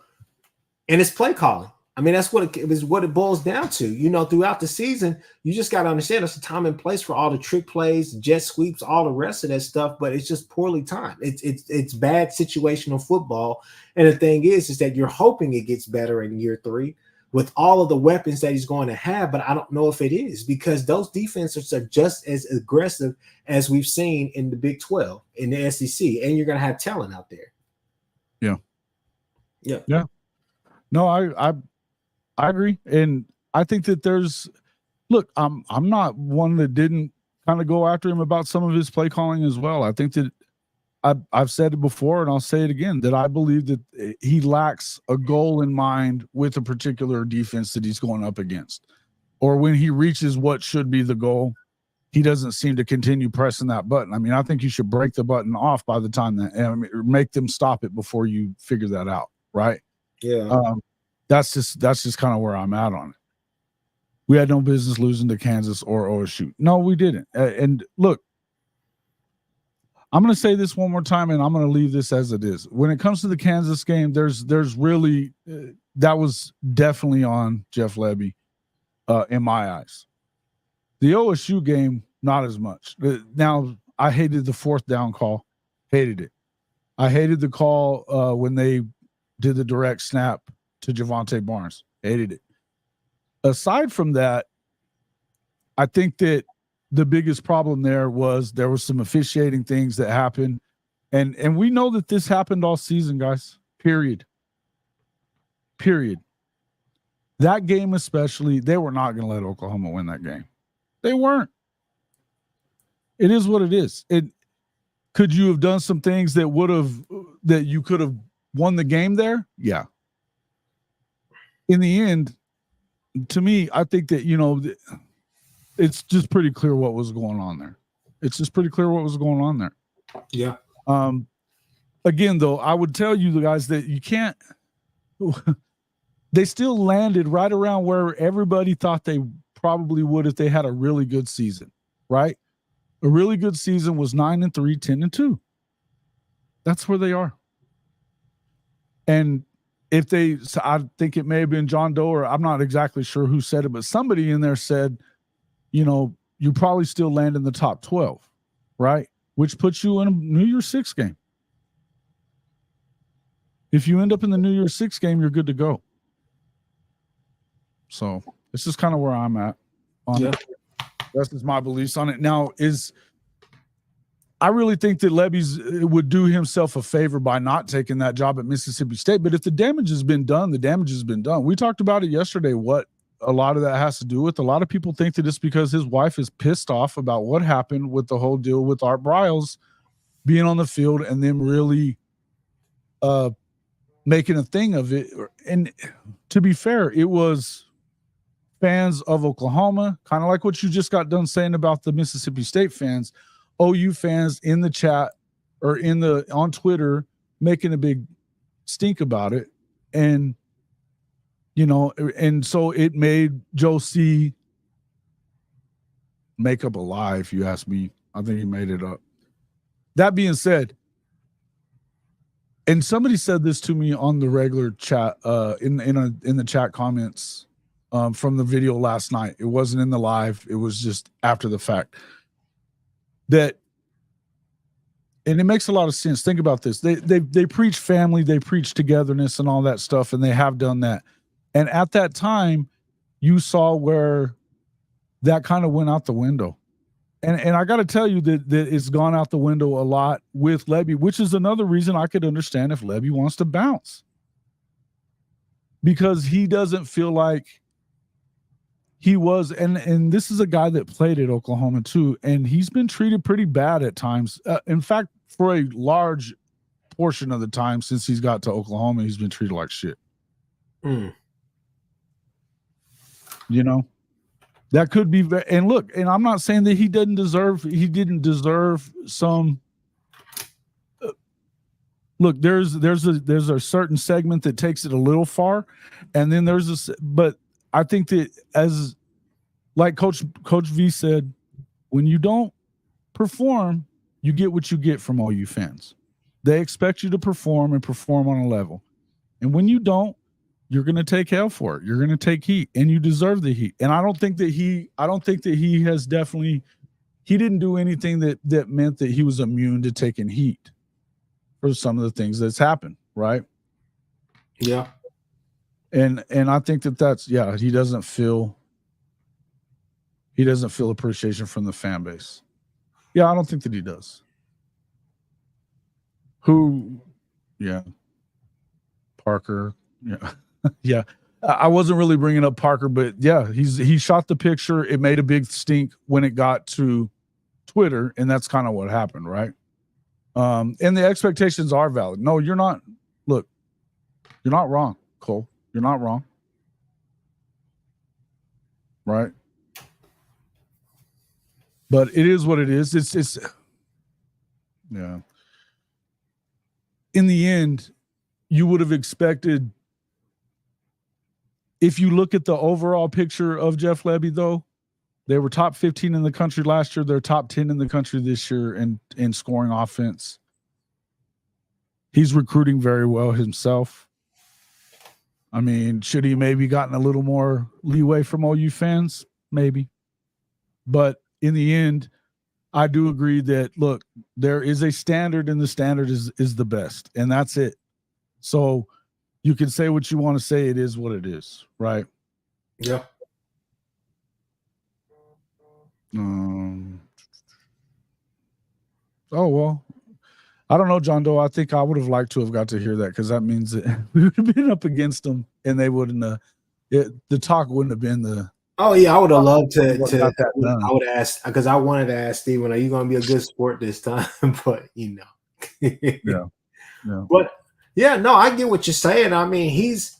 S3: and it's play calling. I mean, that's what it boils down to. You know, throughout the season, you just got to understand there's a time and place for all the trick plays, jet sweeps, all the rest of that stuff. But it's just poorly timed. It's bad situational football. And the thing is that you're hoping it gets better in year 3 with all of the weapons that he's going to have. But I don't know if it is, because those defenses are just as aggressive as we've seen in the Big 12, in the SEC, and you're going to have talent out there. Yeah.
S2: No, I agree, and I think that I'm not one that didn't kind of go after him about some of his play calling as well. I think that I've said it before, and I'll say it again, that I believe that he lacks a goal in mind with a particular defense that he's going up against, or when he reaches what should be the goal, he doesn't seem to continue pressing that button. I mean, I think you should break the button off by the time that, make them stop it before you figure that out, right?
S3: Yeah.
S2: That's just kind of where I'm at on it. We had no business losing to Kansas or OSU. No, we didn't. And look, I'm going to say this one more time, and I'm going to leave this as it is. When it comes to the Kansas game, there's really that was definitely on Jeff Lebby in my eyes. The OSU game, not as much. Now, I hated the 4th down call. Hated it. I hated the call when they did the direct snap to Javonte Barnes. Hated it. Aside from that, I think that the biggest problem there was some officiating things that happened. And we know that this happened all season, guys. Period. That game especially, they were not going to let Oklahoma win that game. They weren't. It is what it is. Could you have done some things that you could have won the game there? Yeah. In the end, to me, I think that, it's just pretty clear what was going on there.
S3: Yeah.
S2: Again, though, I would tell you the guys that you can't – they still landed right around where everybody thought they probably would if they had a really good season, right? A really good season was 9-3, 10-2. That's where they are. And I think it may have been John Doe, or I'm not exactly sure who said it, but somebody in there said, you probably still land in the top 12, right? Which puts you in a New Year's 6 game. If you end up in the New Year's 6 game, you're good to go. So this is kind of where I'm at on it. That's just my beliefs on it. Now, I really think that Lebby would do himself a favor by not taking that job at Mississippi State. But if the damage has been done, the damage has been done. We talked about it yesterday, what a lot of that has to do with. A lot of people think that it's because his wife is pissed off about what happened with the whole deal with Art Briles being on the field and them really making a thing of it. And to be fair, it was fans of Oklahoma, kind of like what you just got done saying about the Mississippi State fans, OU fans in the chat or on Twitter making a big stink about it. And, and so it made Joe C make up a lie, if you ask me. I think he made it up. That being said, and somebody said this to me on the regular chat, in the chat comments from the video last night. It wasn't in the live. It was just after the fact. And it makes a lot of sense. Think about this. They preach family, they preach togetherness and all that stuff, and they have done that. And at that time, you saw where that kind of went out the window. And I got to tell you that it's gone out the window a lot with Lebby, which is another reason I could understand if Lebby wants to bounce. Because he doesn't feel like he was, and this is a guy that played at Oklahoma too, and he's been treated pretty bad at times. In fact, for a large portion of the time since he's got to Oklahoma, he's been treated like shit. That could be, and look, and I'm not saying that he didn't deserve some. Look, there's a certain segment that takes it a little far, and then but I think that as like Coach V said, when you don't perform, you get what you get from all you fans. They expect you to perform and perform on a level. And when you don't, you're going to take hell for it. You're going to take heat, and you deserve the heat. And I don't think that he has definitely, he didn't do anything that meant that he was immune to taking heat for some of the things that's happened, right?
S3: Yeah.
S2: And I think that's, yeah, he doesn't feel appreciation from the fan base. Yeah, I don't think that he does. Yeah. Parker. Yeah. Yeah. I wasn't really bringing up Parker, but yeah, he shot the picture. It made a big stink when it got to Twitter, and that's kind of what happened, right? And the expectations are valid. No, you're not. Look, you're not wrong, Cole. You're not wrong. Right? But it is what it is. It's yeah. In the end, you would have expected, if you look at the overall picture of Jeff Lebby, though, they were top 15 in the country last year. They're top 10 in the country this year in scoring offense. He's recruiting very well himself. I mean, should he maybe gotten a little more leeway from OU fans? Maybe. But in the end, I do agree that, look, there is a standard, and the standard is the best, and that's it. So you can say what you want to say. It is what it is, right?
S3: Yeah.
S2: Oh, well, I don't know, John Doe. I think I would have liked to have got to hear that, because that means that we would have been up against them, and they wouldn't the talk wouldn't have been the.
S3: Oh yeah, I would have loved to.
S2: I
S3: would ask, because I wanted to ask Steven, are you going to be a good sport this time? But
S2: Yeah.
S3: But yeah, no, I get what you're saying. I mean, he's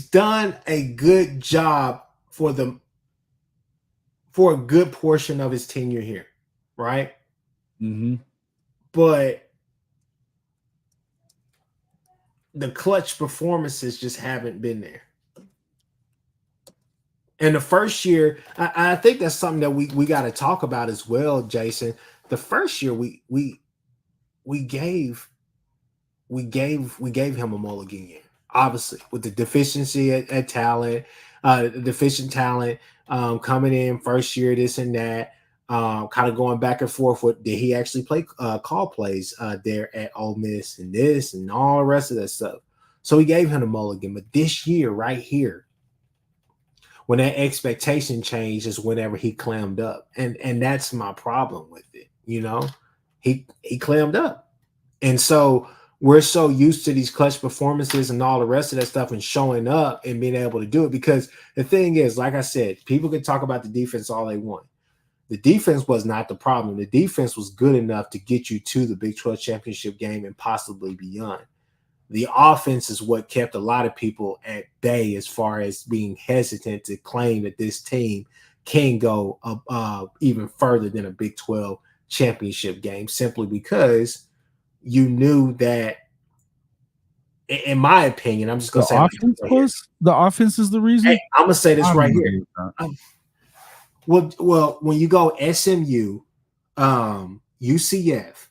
S3: done a good job for a good portion of his tenure here, right?
S2: Mm-hmm.
S3: But the clutch performances just haven't been there. And the first year, I think that's something that we got to talk about as well, Jason. The first year we gave him a mulligan year, obviously, with the deficiency at talent, deficient talent coming in first year, this and that, kind of going back and forth with, did he actually call plays there at Ole Miss and this and all the rest of that stuff. So we gave him a mulligan. But this year right here, when that expectation changed, is whenever he clammed up. And that's my problem with it. He clammed up. And so we're so used to these clutch performances and all the rest of that stuff and showing up and being able to do it. Because the thing is, like I said, people can talk about the defense all they want. The defense was not the problem. The defense was good enough to get you to the Big 12 championship game and possibly beyond. The offense is what kept a lot of people at bay, as far as being hesitant to claim that this team can go even further than a Big 12 championship game, simply because you knew that, in my opinion, I'm just going to say
S2: the offense is the reason.
S3: Hey, I'm going to say this right here. Well, when you go SMU, UCF,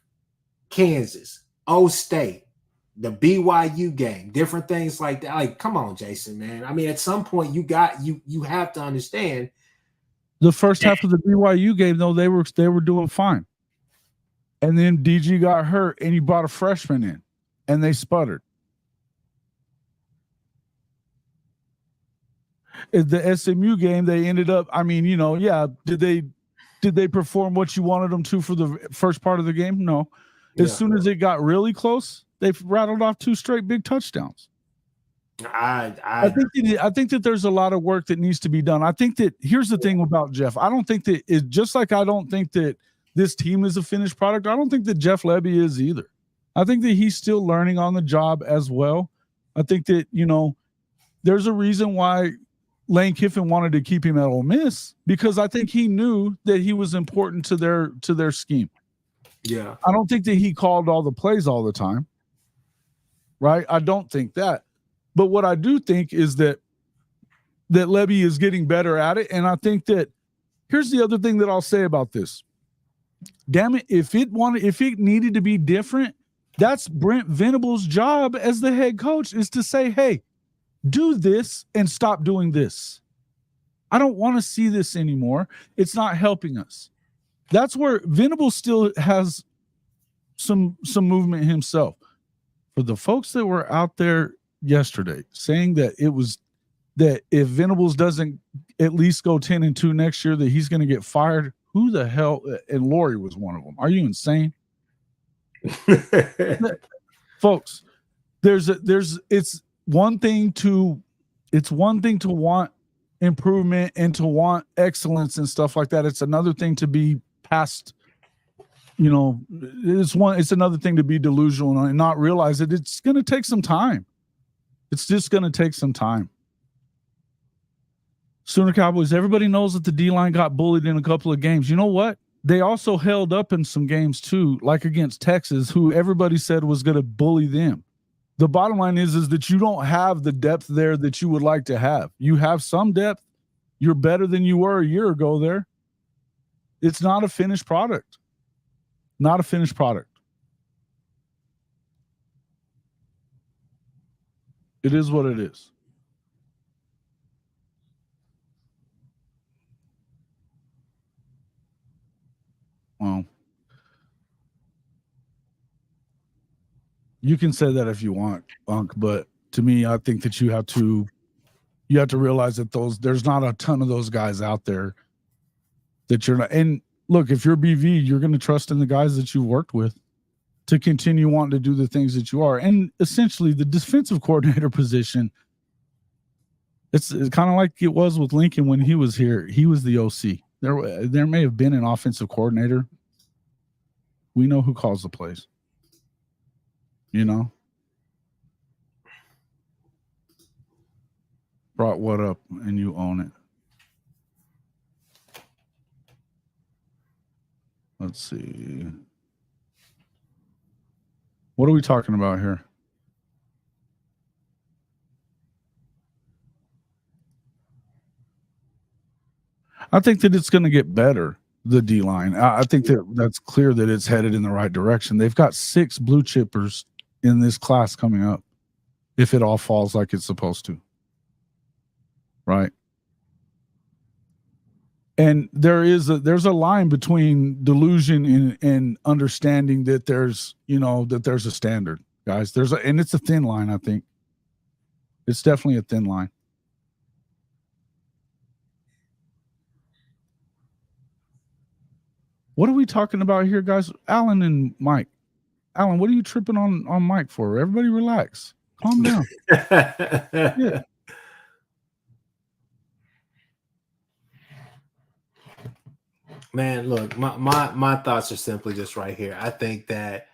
S3: Kansas, O State, the BYU game, different things like that. Like, come on, Jason, man. I mean, at some point you have to understand.
S2: The first half of the BYU game, though, they were doing fine. And then DG got hurt, and you brought a freshman in, and they sputtered. The SMU game, they ended up, I mean, did they perform what you wanted them to for the first part of the game? No. As soon as it got really close, they rattled off 2 straight big touchdowns. I think that there's a lot of work that needs to be done. I think that, here's the thing about Jeff. I don't think that it, just like I don't think that this team is a finished product, I don't think that Jeff Lebby is either. I think that he's still learning on the job as well. I think that, there's a reason why Lane Kiffin wanted to keep him at Ole Miss, because I think he knew that he was important to their scheme.
S3: Yeah.
S2: I don't think that he called all the plays all the time. right? I don't think that. But what I do think is that Lebby is getting better at it. And I think that here's the other thing that I'll say about this. Damn it, if it needed to be different, that's Brent Venable's job as the head coach, is to say, hey, do this and stop doing this. I don't want to see this anymore. It's not helping us. That's where Venable still has some movement himself. For the folks that were out there yesterday saying that it was that if Venables doesn't at least go 10-2 next year, that he's going to get fired, who the hell? And Lori was one of them. Are you insane? Folks, it's one thing to want improvement and to want excellence and stuff like that. It's another thing to be past, it's another thing to be delusional and not realize that it's going to take some time. It's just going to take some time. Sooner Cowboys, everybody knows that the D-line got bullied in a couple of games. You know what? They also held up in some games too, like against Texas, who everybody said was going to bully them. The bottom line is that you don't have the depth there that you would like to have. You have some depth. You're better than you were a year ago there. It's not a finished product. Not a finished product. It is what it is. Well, you can say that if you want, Unc, but to me, I think that you have to realize that there's not a ton of those guys out there that you're not. And look, if you're BV, you're going to trust in the guys that you worked with to continue wanting to do the things that you are. And essentially, the defensive coordinator position, it's kind of like it was with Lincoln when he was here. He was the OC. There may have been an offensive coordinator. We know who calls the plays. Brought what up, and you own it. Let's see. What are we talking about here? I think that it's going to get better, the D-line. I think that's clear that it's headed in the right direction. They've got 6 blue chippers in this class coming up if it all falls like it's supposed to. Right? And there's a line between delusion and understanding that there's a standard, guys. And it's a thin line, I think. It's definitely a thin line. What are we talking about here, guys? Alan and Mike. Alan, what are you tripping on Mike for? Everybody relax. Calm down. Yeah.
S3: Man, look, my thoughts are simply just right here. I think that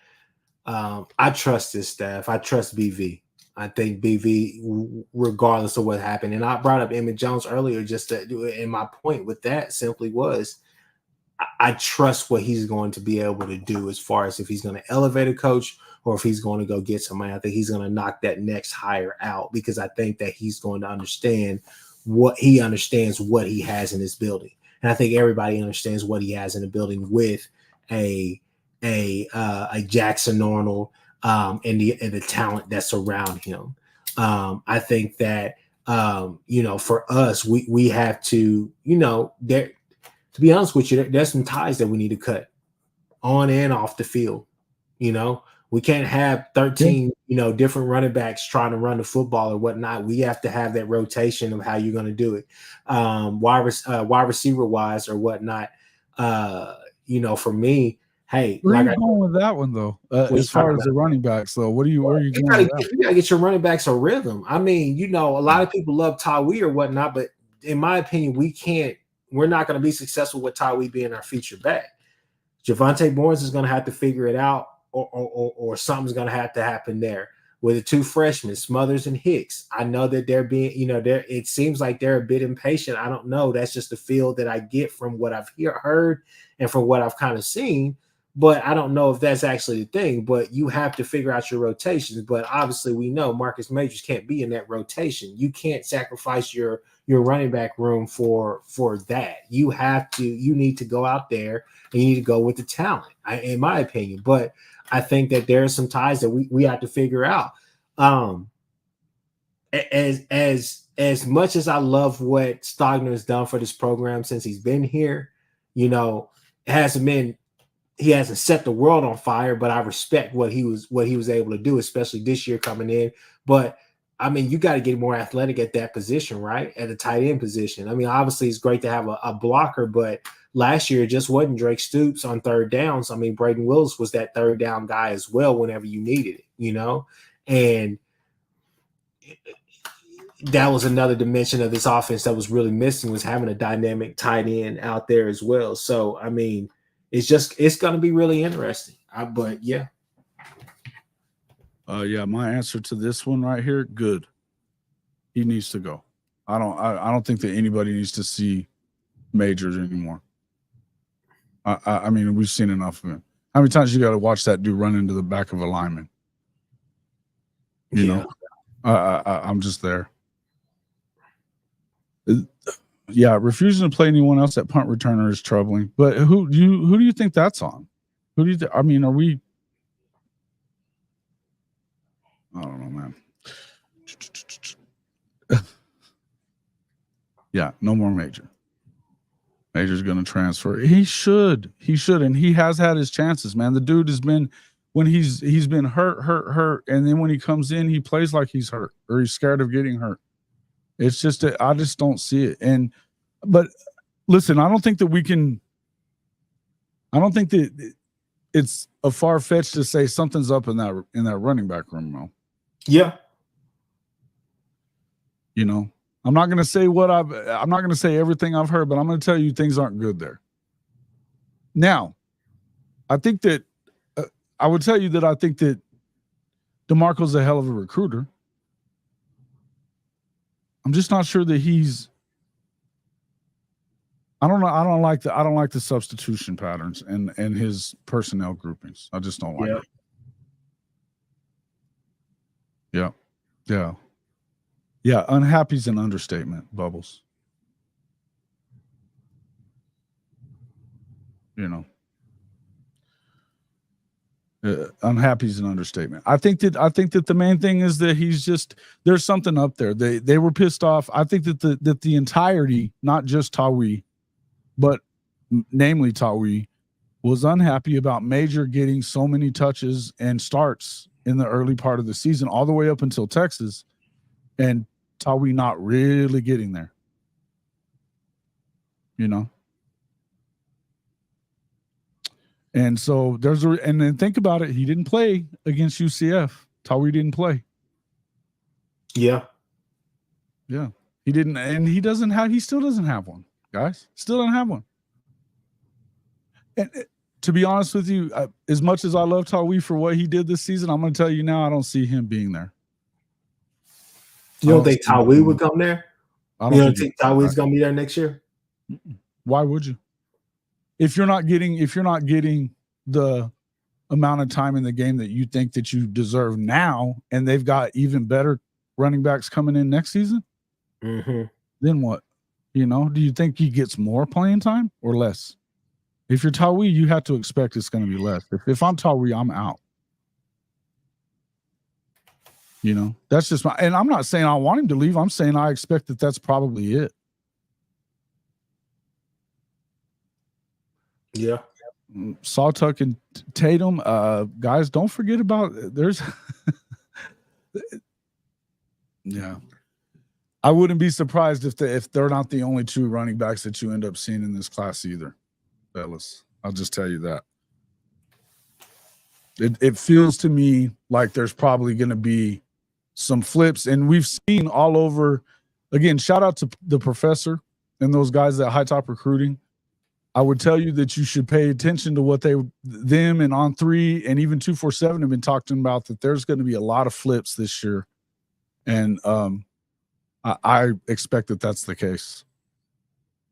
S3: I trust this staff. I trust BV. I think BV, regardless of what happened, and I brought up Emmett Jones earlier, and my point with that simply was I trust what he's going to be able to do as far as if he's going to elevate a coach or if he's going to go get somebody. I think he's going to knock that next hire out because I think that he's going to understand what he has in his building. And I think everybody understands what he has in the building with a Jackson Arnold and the talent that's around him. I think that for us, we have to, to be honest with you, there's some ties that we need to cut on and off the field. We can't have 13, different running backs trying to run the football or whatnot. We have to have that rotation of how you're going to do it. Wide receiver wise or whatnot. For me, hey,
S2: where are you going with that one though? As far as the running backs, though, where are you going? You
S3: gotta get your running backs a rhythm. I mean, a lot of people love Tawee or whatnot, but in my opinion, we're not going to be successful with Tawee being our feature back. Javonte Barnes is going to have to figure it out, or something's going to have to happen there with the 2 freshmen, Smothers and Hicks. I know that they're being, it seems like they're a bit impatient. I don't know. That's just the feel that I get from what I've heard and from what I've kind of seen. But I don't know if that's actually the thing. But you have to figure out your rotations. But obviously, we know Marcus Majors can't be in that rotation. You can't sacrifice your running back room for that. You need to go out there and you need to go with the talent, in my opinion. But I think that there are some ties that we have to figure out. As much as I love what Stogner has done for this program since he's been here, you know, he hasn't set the world on fire, but I respect what he was able to do, especially this year coming in. But I mean, you got to get more athletic at that position, right? At the tight end position. I mean, obviously it's great to have a blocker, but last year it just wasn't Drake Stoops on third downs. I mean, Braden Willis was that third down guy as well whenever you needed it, you know? And that was another dimension of this offense that was really missing, was having a dynamic tight end out there as well. So, I mean, it's going to be really interesting. But yeah.
S2: My answer to this one right here, good. He needs to go. I don't think that anybody needs to see Majors anymore. I mean, we've seen enough of him. How many times you got to watch that dude run into the back of a lineman? You know, I'm just there. Yeah, refusing to play anyone else at punt returner is troubling. But who do you think that's on? Who do you? I mean, are we? I don't know, man. Yeah, no more Major. Major's going to transfer. He should, and he has had his chances, man. The dude has been, when he's been hurt, and then when he comes in, he plays like he's hurt or he's scared of getting hurt. It's just that I just don't see it. But listen, I don't think that it's a far fetched to say something's up in that running back room, though.
S3: Yeah.
S2: You know, I'm not going to say everything I've heard, but I'm going to tell you things aren't good there. Now, I think that I would tell you that I think that DeMarco's a hell of a recruiter. I'm just not sure that he's. I don't know. I don't like the substitution patterns and his personnel groupings. I just don't like it. Yeah. Unhappy's an understatement, Bubbles. You know. Unhappy's an understatement. I think that the main thing is that there's something up there. They were pissed off. I think that the entirety, not just Tawi, but namely Tawi, was unhappy about Major getting so many touches and starts in the early part of the season, all the way up until Texas, and Tawi not really getting there. You know. And so and then think about it. He didn't play against UCF. Tawi didn't play.
S3: Yeah.
S2: He didn't, and he still doesn't have one, guys. Still doesn't have one. And to be honest with you, as much as I love Tawi for what he did this season, I'm going to tell you now, I don't see him being there.
S3: You don't think Tawi would come there? You don't think Tawi's going to be there next year?
S2: Why would you? If you're not getting the amount of time in the game that you think that you deserve now, and they've got even better running backs coming in next season, then what? You know, do you think he gets more playing time or less? If you're Tawi, you have to expect it's going to be less. If I'm Tawi, I'm out. You know, that's just and I'm not saying I want him to leave. I'm saying I expect that that's probably it.
S3: Yeah.
S2: Sawtuck and Tatum, guys, don't forget about there's yeah. I wouldn't be surprised if they're not the only two running backs that you end up seeing in this class either, fellas. I'll just tell you that. It feels to me like there's probably going to be some flips, and we've seen all over. Again, shout out to the professor and those guys at High Top Recruiting. I would tell you that you should pay attention to what them and On 3 and even 247 have been talking about, that there's going to be a lot of flips this year. And I expect that that's the case.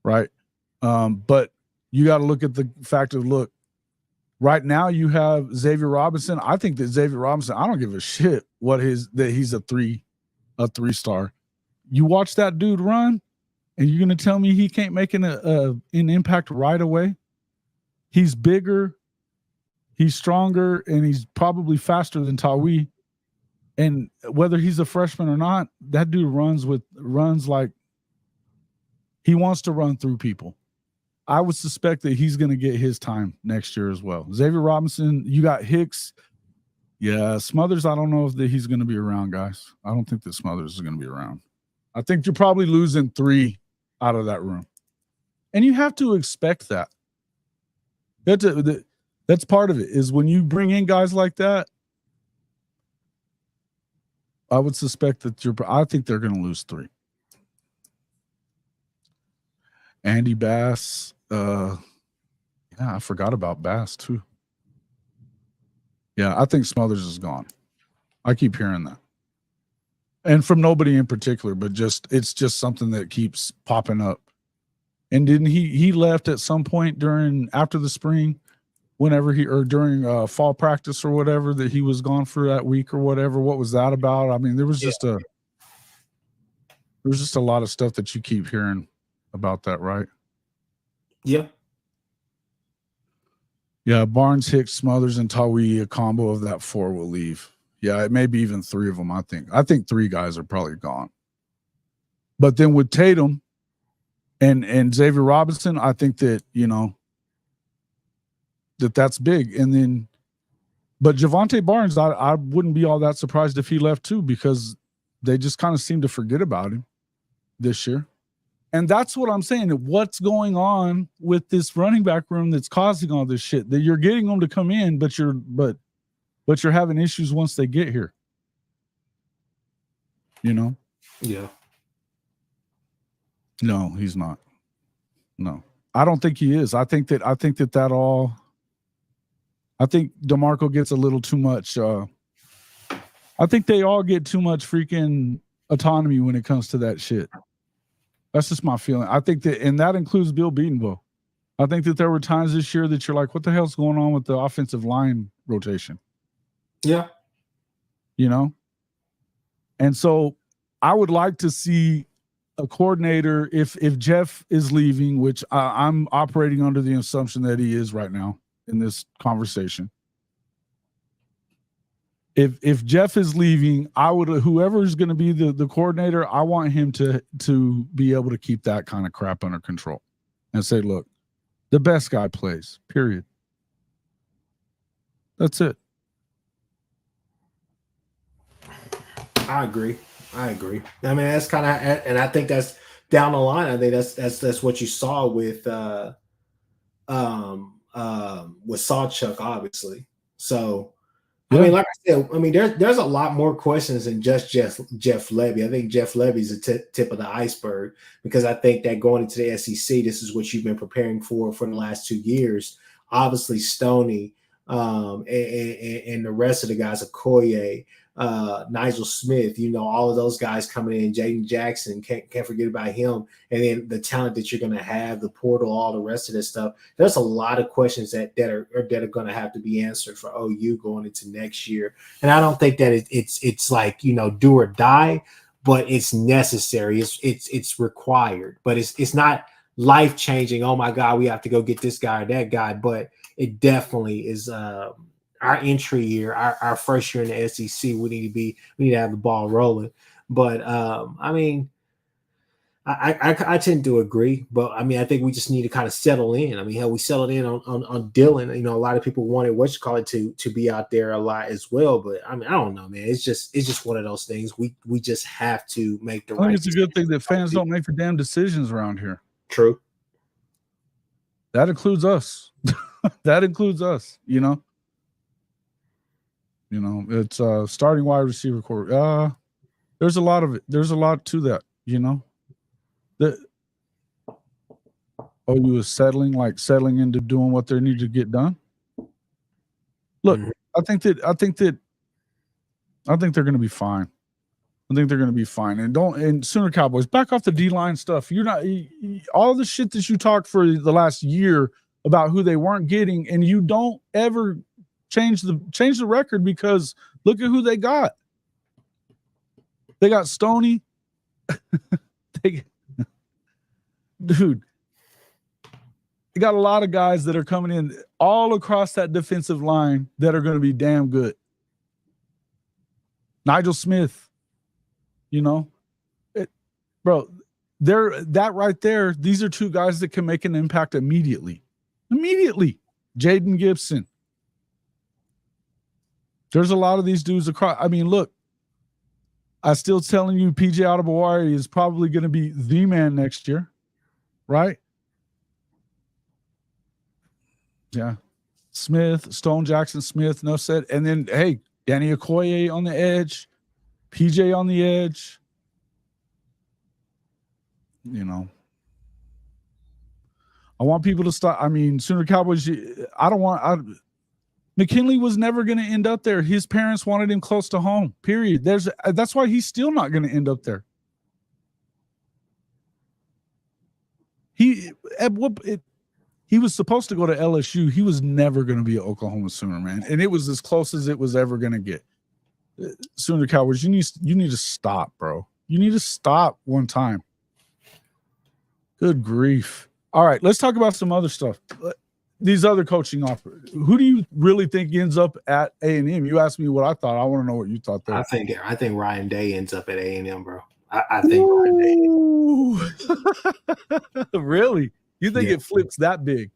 S2: Right. But you got to look at the fact of, look, Right now, you have Xavier Robinson. I think that Xavier Robinson, I don't give a shit that he's a three-star. You watch that dude run, and you're gonna tell me he can't make an impact right away? He's bigger, he's stronger, and he's probably faster than Tawi. And whether he's a freshman or not, that dude runs like he wants to run through people. I would suspect that he's going to get his time next year as well. Xavier Robinson, you got Hicks. Yeah, Smothers, I don't know if he's going to be around, guys. I don't think that Smothers is going to be around. I think you're probably losing 3 out of that room. And you have to expect that. That's part of it, is when you bring in guys like that, I would suspect that I think they're going to lose 3. Andy Bass. Yeah, I forgot about Bass too. Yeah, I think Smothers is gone. I keep hearing that. And from nobody in particular, but it's just something that keeps popping up. And didn't he left at some point after the spring, during fall practice or whatever, that he was gone for that week or whatever? What was that about? I mean, there was just a lot of stuff that you keep hearing about that, right?
S3: Yeah.
S2: Yeah, Barnes, Hicks, Smothers, and Tawi, a combo of that 4 will leave. Yeah, it may be even 3 of them, I think. I think 3 guys are probably gone. But then with Tatum and Xavier Robinson, I think that, that's big. And then, but Javonte Barnes, I wouldn't be all that surprised if he left too, because they just kind of seem to forget about him this year. And that's what I'm saying. What's going on with this running back room that's causing all this shit? That you're getting them to come in, but you're having issues once they get here.
S3: Yeah.
S2: No, he's not. No, I don't think he is. I think DeMarco gets a little too much. I think they all get too much freaking autonomy when it comes to that shit. That's just my feeling. I think and that includes Bill Beatonville. I think that there were times this year that you're like, what the hell's going on with the offensive line rotation?
S3: Yeah.
S2: And so I would like to see a coordinator, if Jeff is leaving, which I'm operating under the assumption that he is right now in this conversation. If Jeff is leaving, whoever is going to be the coordinator, I want him to be able to keep that kind of crap under control and say, look, the best guy plays, period. That's it.
S3: I agree. I mean, that's kind of, and I think that's down the line. I think that's what you saw with Sawchuck, obviously. So, I mean, like I said, there's a lot more questions than just Jeff Lebby. I think Jeff Lebby is the tip of the iceberg, because I think that going into the SEC, this is what you've been preparing for the last 2 years. Obviously, Stoney and the rest of the guys, Okoye, Nigel Smith, all of those guys coming in, Jaden Jackson, can't forget about him, and then the talent that you're going to have, the portal, all the rest of this stuff. There's a lot of questions that are going to have to be answered for OU going into next year, and I don't think that it's like do or die, but it's necessary. It's required, but it's not life changing. Oh my God, we have to go get this guy or that guy, but it definitely is. Our entry year, our first year in the SEC, we need to have the ball rolling. But I tend to agree. But I think we just need to kind of settle in. We settled in on Dylan. A lot of people wanted to be out there a lot as well. But I don't know, man. It's just one of those things. We just have to make the right.
S2: I think it's a good thing that fans don't make the damn decisions around here.
S3: True.
S2: That includes us. That includes us. It's starting wide receiver core. There's a lot of it. There's a lot to that, OU is settling into doing what they need to get done. Look, I think they're going to be fine. I think they're going to be fine. And Sooner Cowboys, back off the D-line stuff. You're not all the shit that you talked for the last year about who they weren't getting, and you don't ever change the record because look at who they got. They got Stoney. Dude, they got a lot of guys that are coming in all across that defensive line that are going to be damn good. Nigel Smith, bro, that right there, these are two guys that can make an impact immediately. Jaden Gibson. There's a lot of these dudes across. I mean, look, I'm still telling you PJ Adebawari is probably going to be the man next year, right? Yeah. Smith, Stone Jackson Smith, no said. And then, hey, Danny Okoye on the edge, PJ on the edge. I want people to stop. I mean, Sooner Cowboys, McKinley was never going to end up there. His parents wanted him close to home, period. That's why he's still not going to end up there. He was supposed to go to LSU. He was never going to be an Oklahoma Sooner, man. And it was as close as it was ever going to get. Sooner Cowboys, you need to stop, bro. You need to stop one time. Good grief. All right, let's talk about some other stuff. These other coaching offers. Who do you really think ends up at A&M? You asked me what I thought. I want to know what you thought there.
S3: I think Ryan Day ends up at A&M, bro. I think Ryan
S2: Day. Really? You think it flips that big?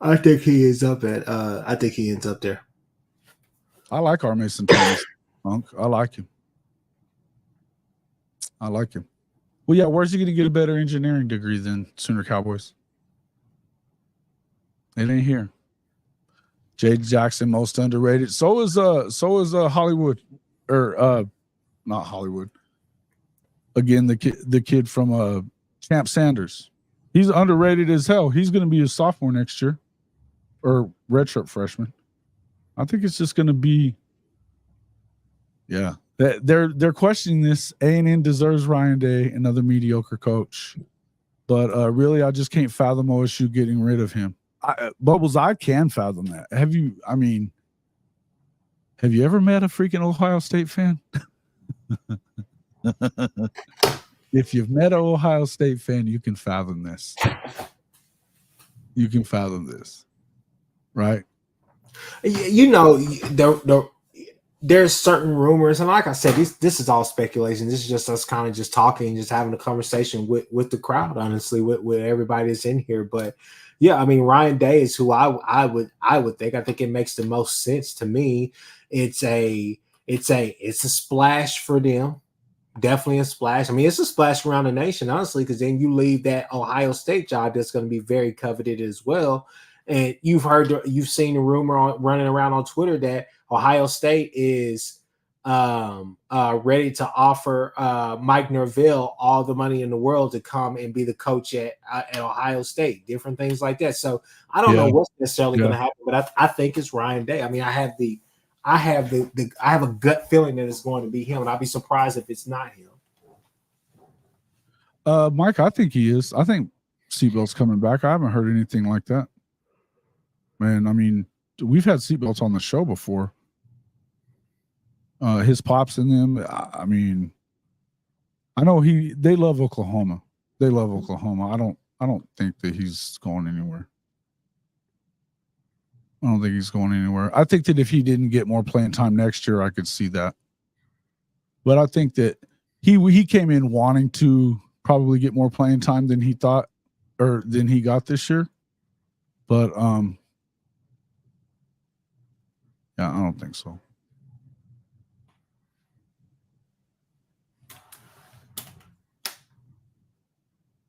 S3: I think he ends up at. I think he ends up there.
S2: I like our Mason Thomas. Punk. I like him. Well, yeah, where's he going to get a better engineering degree than Sooner Cowboys? It ain't here. Jade Jackson, most underrated. So is Hollywood, or not Hollywood. Again, the kid from Champ Sanders. He's underrated as hell. He's going to be a sophomore next year, or redshirt freshman. I think it's just going to be, yeah. They're questioning this. A&M deserves Ryan Day, another mediocre coach. But really, I just can't fathom OSU getting rid of him. Bubbles, I can fathom that. Have you ever met a freaking Ohio State fan? If you've met an Ohio State fan, you can fathom this. Right?
S3: There's certain rumors, and like I said, this is all speculation. This is just us kind of just talking, just having a conversation with the crowd, honestly, with everybody that's in here. But yeah, I mean, Ryan Day is who I would think. I think it makes the most sense to me. It's a splash for them. Definitely a splash. I mean, it's a splash around the nation, honestly, because then you leave that Ohio State job that's going to be very coveted as well. And you've seen the rumor running around on Twitter that Ohio State is ready to offer Mike Norvell all the money in the world to come and be the coach at Ohio State, different things like that. So I don't know what's necessarily going to happen, but I think it's Ryan Day. I mean, I have a gut feeling that it's going to be him, and I'd be surprised if it's not him.
S2: Mike, I think he is. I think Seatbelt's coming back. I haven't heard anything like that. Man, I mean, we've had Seatbelts on the show before. His pops in them. I mean, I know they love Oklahoma. I don't think that he's going anywhere. I think that if he didn't get more playing time next year, I could see that. But I think that he came in wanting to probably get more playing time than he thought, or than he got this year. But yeah, I don't think so.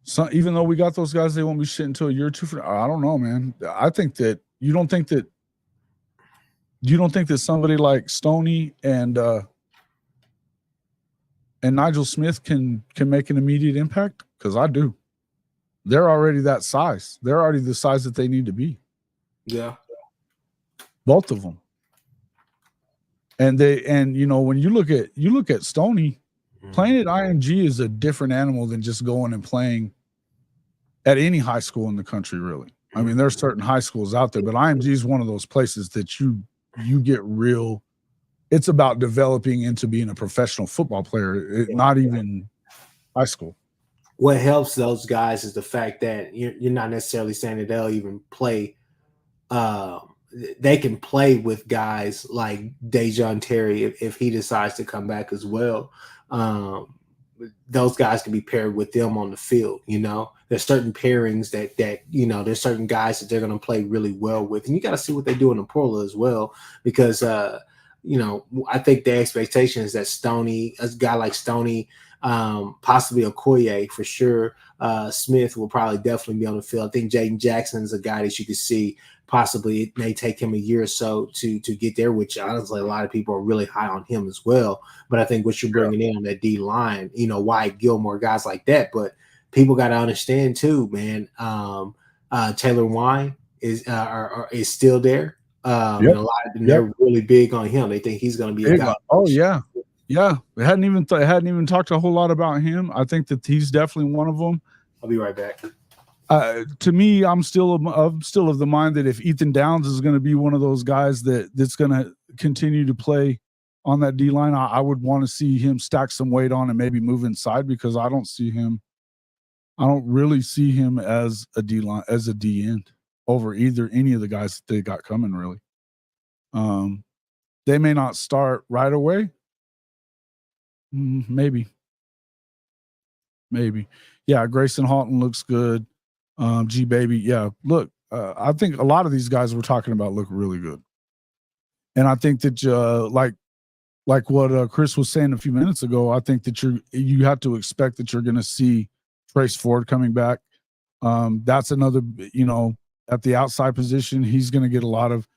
S2: So even though we got those guys, they won't be shit until a year or two. I don't know, man. I think that you don't think that somebody like Stoney and Nigel Smith can make an immediate impact? Because I do. They're already that size. They're already the size that they need to be.
S3: Yeah,
S2: both of them. And when you look at Stoney, playing at IMG is a different animal than just going and playing at any high school in the country, really. I mean, there's certain high schools out there, but IMG is one of those places that you get real. It's about developing into being a professional football player, not even high school.
S3: What helps those guys is the fact that you're not necessarily saying that they'll even play. They can play with guys like Dejon Terry if he decides to come back as well. Those guys can be paired with them on the field. There's certain pairings that there's certain guys that they're going to play really well with, and you got to see what they do in the portal as well, because I think the expectation is that Stoney, a guy like Stoney, possibly Okoye for sure. Smith will probably definitely be on the field. I think Jaden Jackson is a guy that you could see possibly it may take him a year or so to get there, which honestly a lot of people are really high on him as well. But I think what you're bringing in on that D line, Wyatt Gilmore, guys like that. But people got to understand too, man. Taylor Wine is still there. And a lot of them, they're really big on him. They think he's going to be a guy.
S2: Oh yeah. Yeah, we hadn't even talked a whole lot about him. I think that he's definitely one of them.
S3: I'll be right back.
S2: To me, I'm still of the mind that if Ethan Downs is going to be one of those guys that's going to continue to play on that D line, I would want to see him stack some weight on and maybe move inside, because I don't really see him as a D line, as a D end over any of the guys that they got coming, really. They may not start right away. Maybe. Yeah, Grayson Halton looks good. G Baby, yeah. Look, I think a lot of these guys we're talking about look really good, and I think that like what Chris was saying a few minutes ago, I think that you have to expect that you're going to see Trace Ford coming back. That's another, at the outside position, he's going to get a lot of.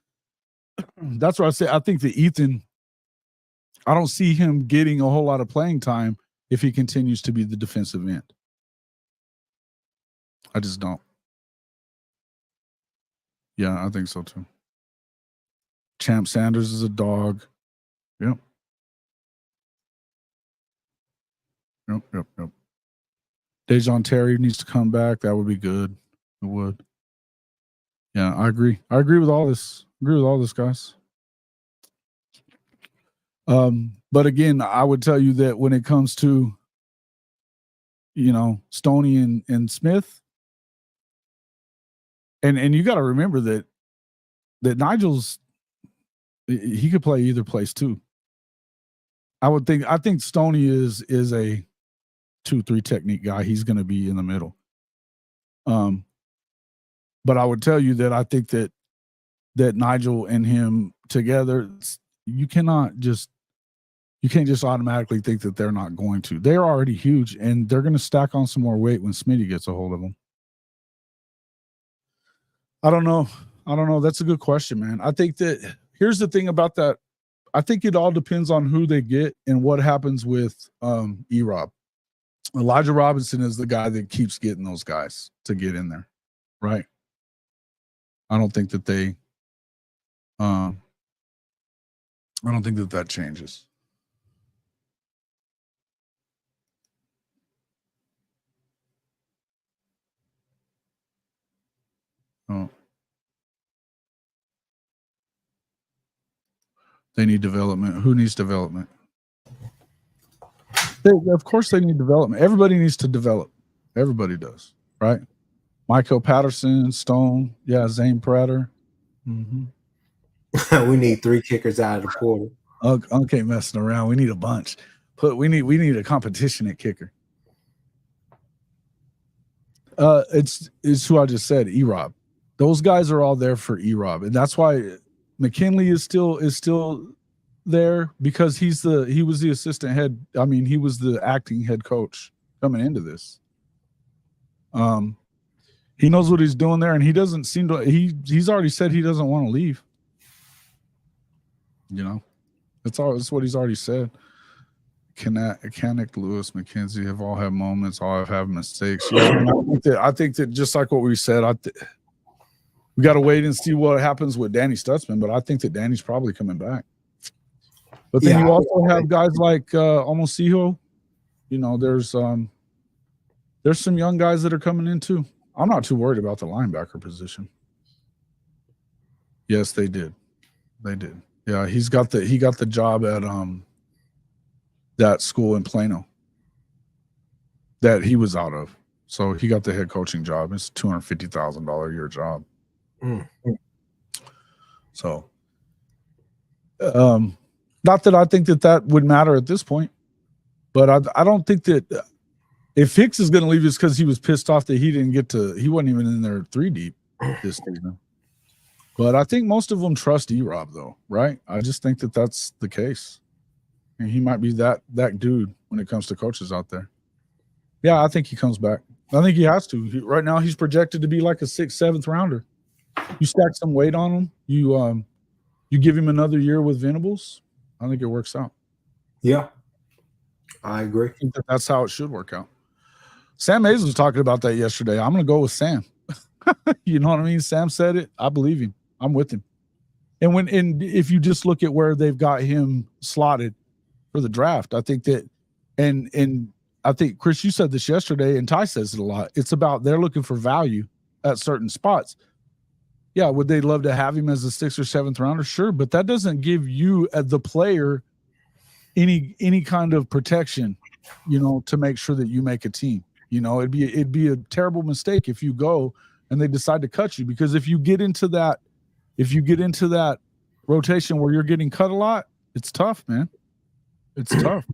S2: That's what I say. I think that Ethan, I don't see him getting a whole lot of playing time if he continues to be the defensive end. I just don't. Yeah, I think so too. Champ Sanders is a dog. Yep. Dejon Terry needs to come back. That would be good. It would. Yeah, I agree. I agree with all this. Guys. But again, I would tell you that when it comes to, Stoney and Smith, and you got to remember that Nigel's, he could play either place too. I think Stoney is a 2-3 technique guy. He's going to be in the middle. But I would tell you that I think that Nigel and him together, you can't just automatically think that they're not going to. They're already huge, and they're going to stack on some more weight when Smitty gets a hold of them. I don't know. That's a good question, man. I think that here's the thing about that. I think it all depends on who they get and what happens with E-Rob. Elijah Robinson is the guy that keeps getting those guys to get in there, right? I don't think that that changes. Oh. They need development. Who needs development? Of course they need development. Everybody needs to develop. Everybody does, right? Michael Patterson, Stone, Zane Prater.
S3: We need 3 kickers out of the portal.
S2: Okay, messing around. We need a bunch. We need a competition at kicker. It's who I just said, E-Rob. Those guys are all there for E-Rob, and that's why McKinley is still there, because he was the assistant head. I mean, he was the acting head coach coming into this. He knows what he's doing there, and he doesn't seem to. He's already said he doesn't want to leave. That's what he's already said. Kanik, Lewis, McKenzie have all had moments. All have had mistakes. Yeah, I think that just like what we said, we got to wait and see what happens with Danny Stutzman. But I think that Danny's probably coming back. But then you also have guys like Omosiho. There's some young guys that are coming in too. I'm not too worried about the linebacker position. Yes, they did. They did. Yeah, he got the job at that school in Plano that he was out of. So he got the head coaching job. It's $250,000 a year job. So, not that I think that would matter at this point, but I don't think that if Hicks is going to leave, it's because he was pissed off that he wasn't even in there 3 deep this season. But I think most of them trust E-Rob, though, right? I just think that that's the case. And he might be that dude when it comes to coaches out there. Yeah, I think he comes back. I think he has to. Right now, he's projected to be like a 6th, 7th rounder. You stack some weight on him. You give him another year with Venables. I think it works out.
S3: Yeah, I agree.
S2: I think that's how it should work out. Sam Hayes was talking about that yesterday. I'm going to go with Sam. You know what I mean? Sam said it. I believe him. I'm with him. And if you just look at where they've got him slotted for the draft, I think that, and I think, Chris, you said this yesterday, and Ty says it a lot. It's about they're looking for value at certain spots. Yeah, would they love to have him as a 6th or 7th rounder? Sure, but that doesn't give you, the player, any kind of protection, to make sure that you make a team. It'd be a terrible mistake if you go and they decide to cut you, because if you get into that rotation where you're getting cut a lot, it's tough, man. It's tough.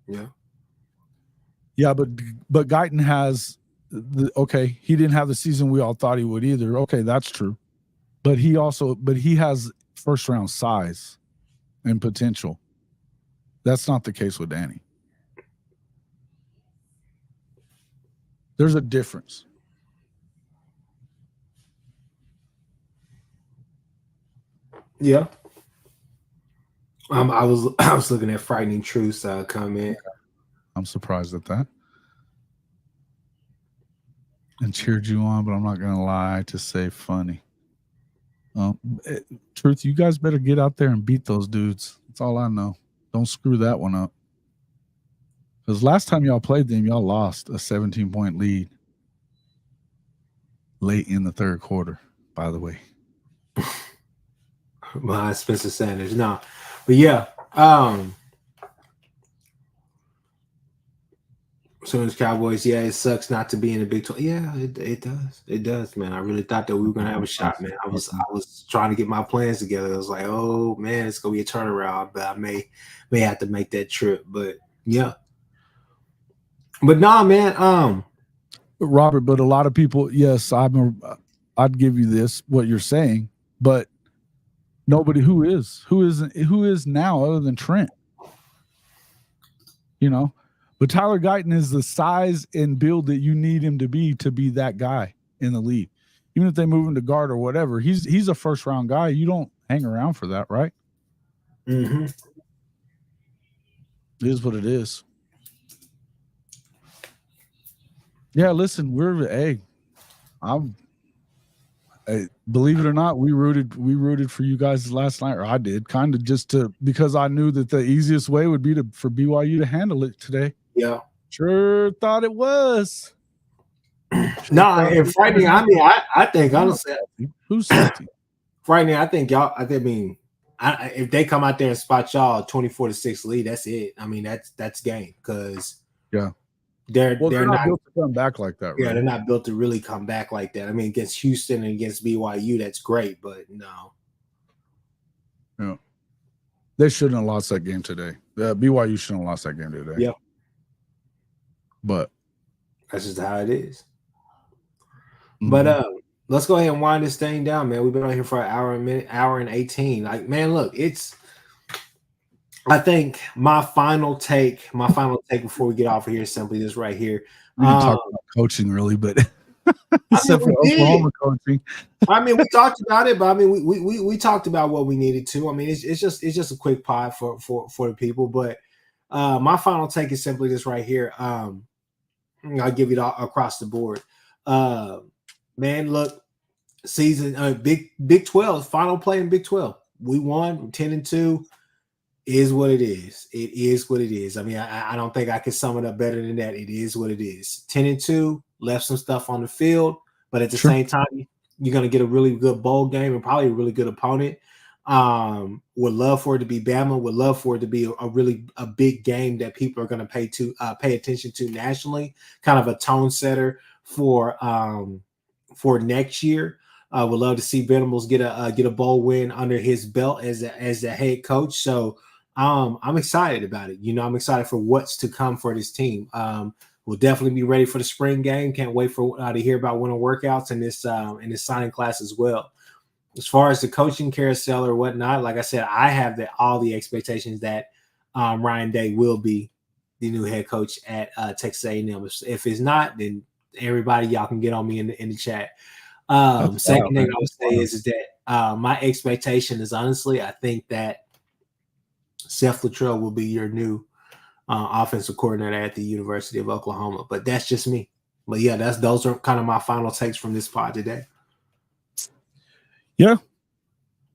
S3: Yeah. Yeah,
S2: but Guyton has he didn't have the season we all thought he would either. Okay, that's true. But he has 1st round size and potential. That's not the case with Danny. There's a difference.
S3: Yeah. I was looking at Frightening Truth's comment.
S2: I'm surprised at that. And cheered you on, but I'm not gonna lie to say funny. Truth, you guys better get out there and beat those dudes. That's all I know. Don't screw that one up. Because last time y'all played them, y'all lost a 17-point lead late in the 3rd quarter, by the way.
S3: Behind Spencer Sanders. No. But yeah. So as Cowboys, yeah, it sucks not to be in the Big 12. Yeah, it does. It does, man. I really thought that we were gonna have a shot, man. I was trying to get my plans together. I was like, oh man, it's gonna be a turnaround, but I may have to make that trip. But yeah. But nah, man.
S2: Robert, but a lot of people, yes, I'd give you this, what you're saying, but nobody who is now other than Trent. But Tyler Guyton is the size and build that you need him to be that guy in the league. Even if they move him to guard or whatever, he's a 1st round guy. You don't hang around for that, right?
S3: Mm-hmm.
S2: It is what it is. Yeah, listen, believe it or not, we rooted for you guys last night, or I did, kind of because I knew that the easiest way would be for BYU to handle it today.
S3: Yeah,
S2: sure thought it was.
S3: No, and frightening. I mean, I think honestly,
S2: who's 60?
S3: Frightening. I think y'all. I mean, if they come out there and spot y'all 24-6 lead, that's it. I mean, that's game, because they're not
S2: built to come back like that.
S3: Yeah,
S2: right?
S3: They're not built to really come back like that. I mean, against Houston and against BYU, that's great, but no.
S2: Yeah, they shouldn't have lost that game today. BYU shouldn't have lost that game today.
S3: Yep.
S2: But
S3: that's just how it is.
S2: Mm-hmm.
S3: But let's go ahead and wind this thing down, man. We've been on here for an hour and 18. Like, man, look, I think my final take before we get off of here is simply this right here.
S2: We didn't talk about coaching really, but except for Oklahoma coaching.
S3: I mean, we talked about it, but I mean, we talked about what we needed to. I mean, it's just a quick pod for the people. But my final take is simply this right here. I'll give it all across the board. Man, look, season Big 12 final play in Big 12. We won 10-2. Is what it is. It is what it is. I mean, I don't think I can sum it up better than that. It is what it is. 10-2, left some stuff on the field. but at the same time, you're going to get a really good bowl game and probably a really good opponent. Would love for it to be Bama. Would love for it to be a big game that people are going to pay attention to nationally. Kind of a tone setter for next year. Would love to see Venables get a bowl win under his belt as the head coach. So I'm excited about it. I'm excited for what's to come for this team. We'll definitely be ready for the spring game. Can't wait for to hear about winter workouts in this signing class as well. As far as the coaching carousel or whatnot, like I said, I have all the expectations that Ryan Day will be the new head coach at Texas A&M. If it's not, then everybody, y'all can get on me in the chat. Second thing I would say is that my expectation is, honestly, I think that Seth Luttrell will be your new offensive coordinator at the University of Oklahoma. But that's just me. But yeah, those are kind of my final takes from this pod today.
S2: Yeah,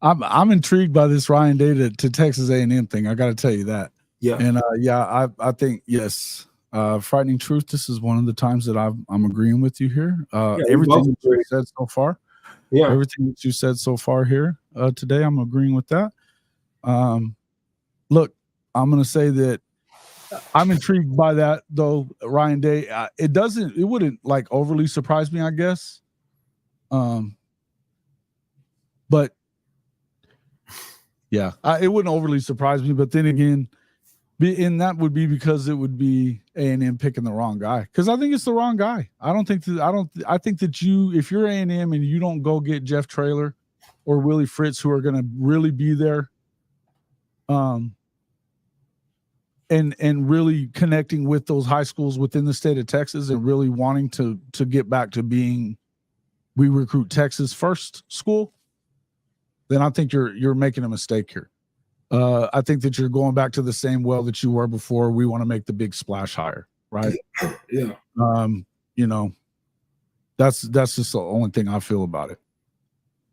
S2: I'm intrigued by this Ryan Day to Texas A&M thing. I got to tell you that.
S3: Yeah,
S2: and I think yes. Frightening truth. This is one of the times that I'm agreeing with you here. Everything that you said so far. Yeah, everything that you said so far here today, I'm agreeing with that. Look, I'm going to say that I'm intrigued by that though. Ryan Day. It wouldn't like overly surprise me, I guess. But yeah, it wouldn't overly surprise me. But then again, that would be because it would be A&M picking the wrong guy. Because I think it's the wrong guy. I think that if you're A&M and you don't go get Jeff Traylor or Willie Fritz, who are going to really be there, and really connecting with those high schools within the state of Texas and really wanting to get back to being, we recruit Texas first school, then I think you're making a mistake here. I think that you're going back to the same well that you were before. We want to make the big splash higher, right?
S3: Yeah.
S2: That's just the only thing I feel about it.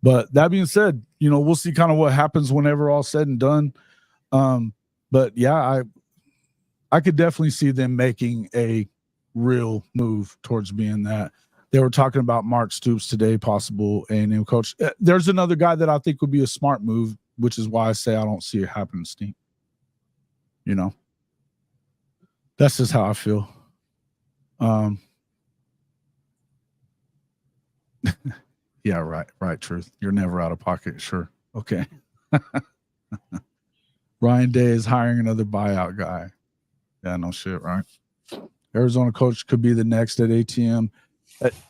S2: But that being said, we'll see kind of what happens whenever all's said and done. But yeah, I could definitely see them making a real move towards being that. They were talking about Mark Stoops today, possible A&M coach. There's another guy that I think would be a smart move, which is why I say I don't see it happening, Steve. That's just how I feel. Yeah, right, Truth. You're never out of pocket, sure. Okay. Ryan Day is hiring another buyout guy. Yeah, no shit, right? Arizona coach could be the next at ATM.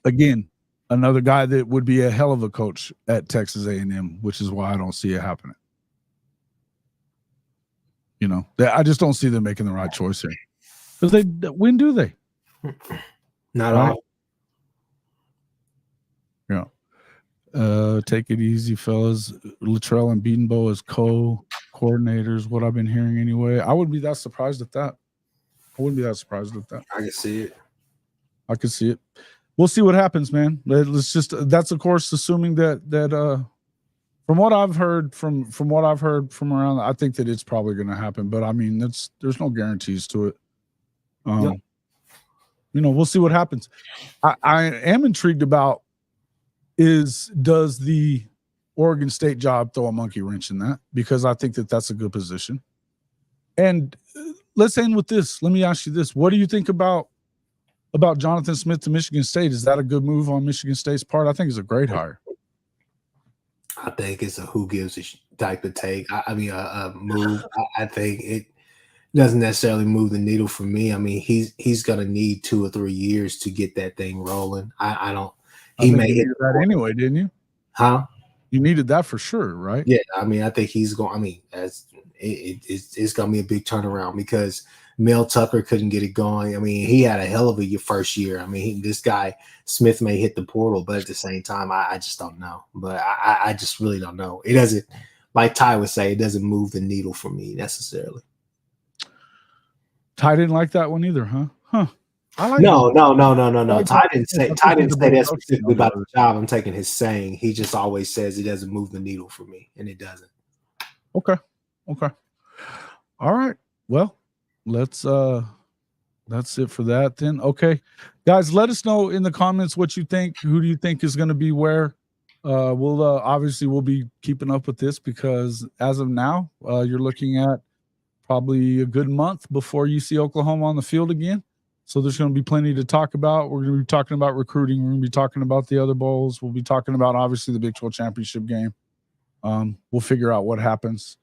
S2: Again, another guy that would be a hell of a coach at Texas A&M, which is why I don't see it happening. I just don't see them making the right choice here. Because when do they?
S3: Not all.
S2: Yeah. Take it easy, fellas. Luttrell and Beatonbow as co-coordinators, what I've been hearing anyway. I wouldn't be that surprised at that.
S3: I can see it.
S2: I can see it. We'll see what happens, man. That's of course assuming that from what I've heard from around, I think that it's probably going to happen. But I mean, there's no guarantees to it. We'll see what happens. I am intrigued about does the Oregon State job throw a monkey wrench in that? Because I think that that's a good position. And let's end with this. Let me ask you this: what do you think about Jonathan Smith to Michigan State? Is that a good move on Michigan State's part? I think it's a great hire.
S3: I think it's a who gives a type of take. A move. I think it doesn't necessarily move the needle for me. I mean, he's going to need 2 or 3 years to get that thing rolling. I don't. He may hit
S2: that anyway, didn't you?
S3: Huh?
S2: You needed that for sure, right?
S3: Yeah. I mean, I think he's going. I mean, it's going to be a big turnaround because Mel Tucker couldn't get it going. I mean, he had a hell of a first year. I mean, this guy Smith may hit the portal, but at the same time, I just don't know. But I just really don't know. It doesn't, like Ty would say, it doesn't move the needle for me necessarily.
S2: Ty didn't like that one either, huh? Huh.
S3: No. Ty didn't say that specifically about the job. I'm taking his saying. He just always says it doesn't move the needle for me, and it doesn't.
S2: Okay. All right. Well, let's That's it for that then. Okay, guys, let us know in the comments what you think. Who do you think is going to be where? We'll obviously we'll be keeping up with this because as of now, you're looking at probably a good month before you see Oklahoma on the field again. So there's going to be plenty to talk about. We're going to be talking about recruiting. We're going to be talking about the other bowls. We'll be talking about obviously the Big 12 championship game. We'll figure out what happens.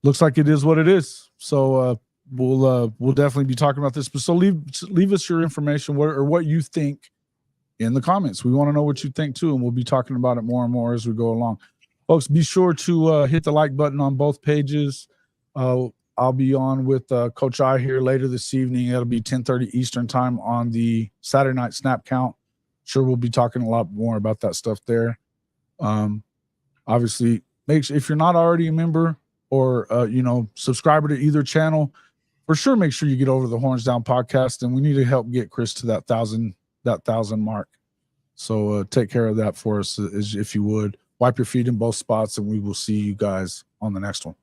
S2: Looks like it is what it is. So we'll definitely be talking about this. But so leave us your information or what you think in the comments. We want to know what you think too, and we'll be talking about it more and more as we go along. Folks, be sure to hit the like button on both pages. I'll be on with Coach I here later this evening. It'll be 10:30 Eastern time on the Saturday night snap count. Sure, we'll be talking a lot more about that stuff there. Obviously, make sure if you're not already a member or subscriber to either channel, for sure make sure you get over to the Horns Down podcast, and we need to help get Chris to that thousand mark. So take care of that for us, if you would. Wipe your feet in both spots, and we will see you guys on the next one.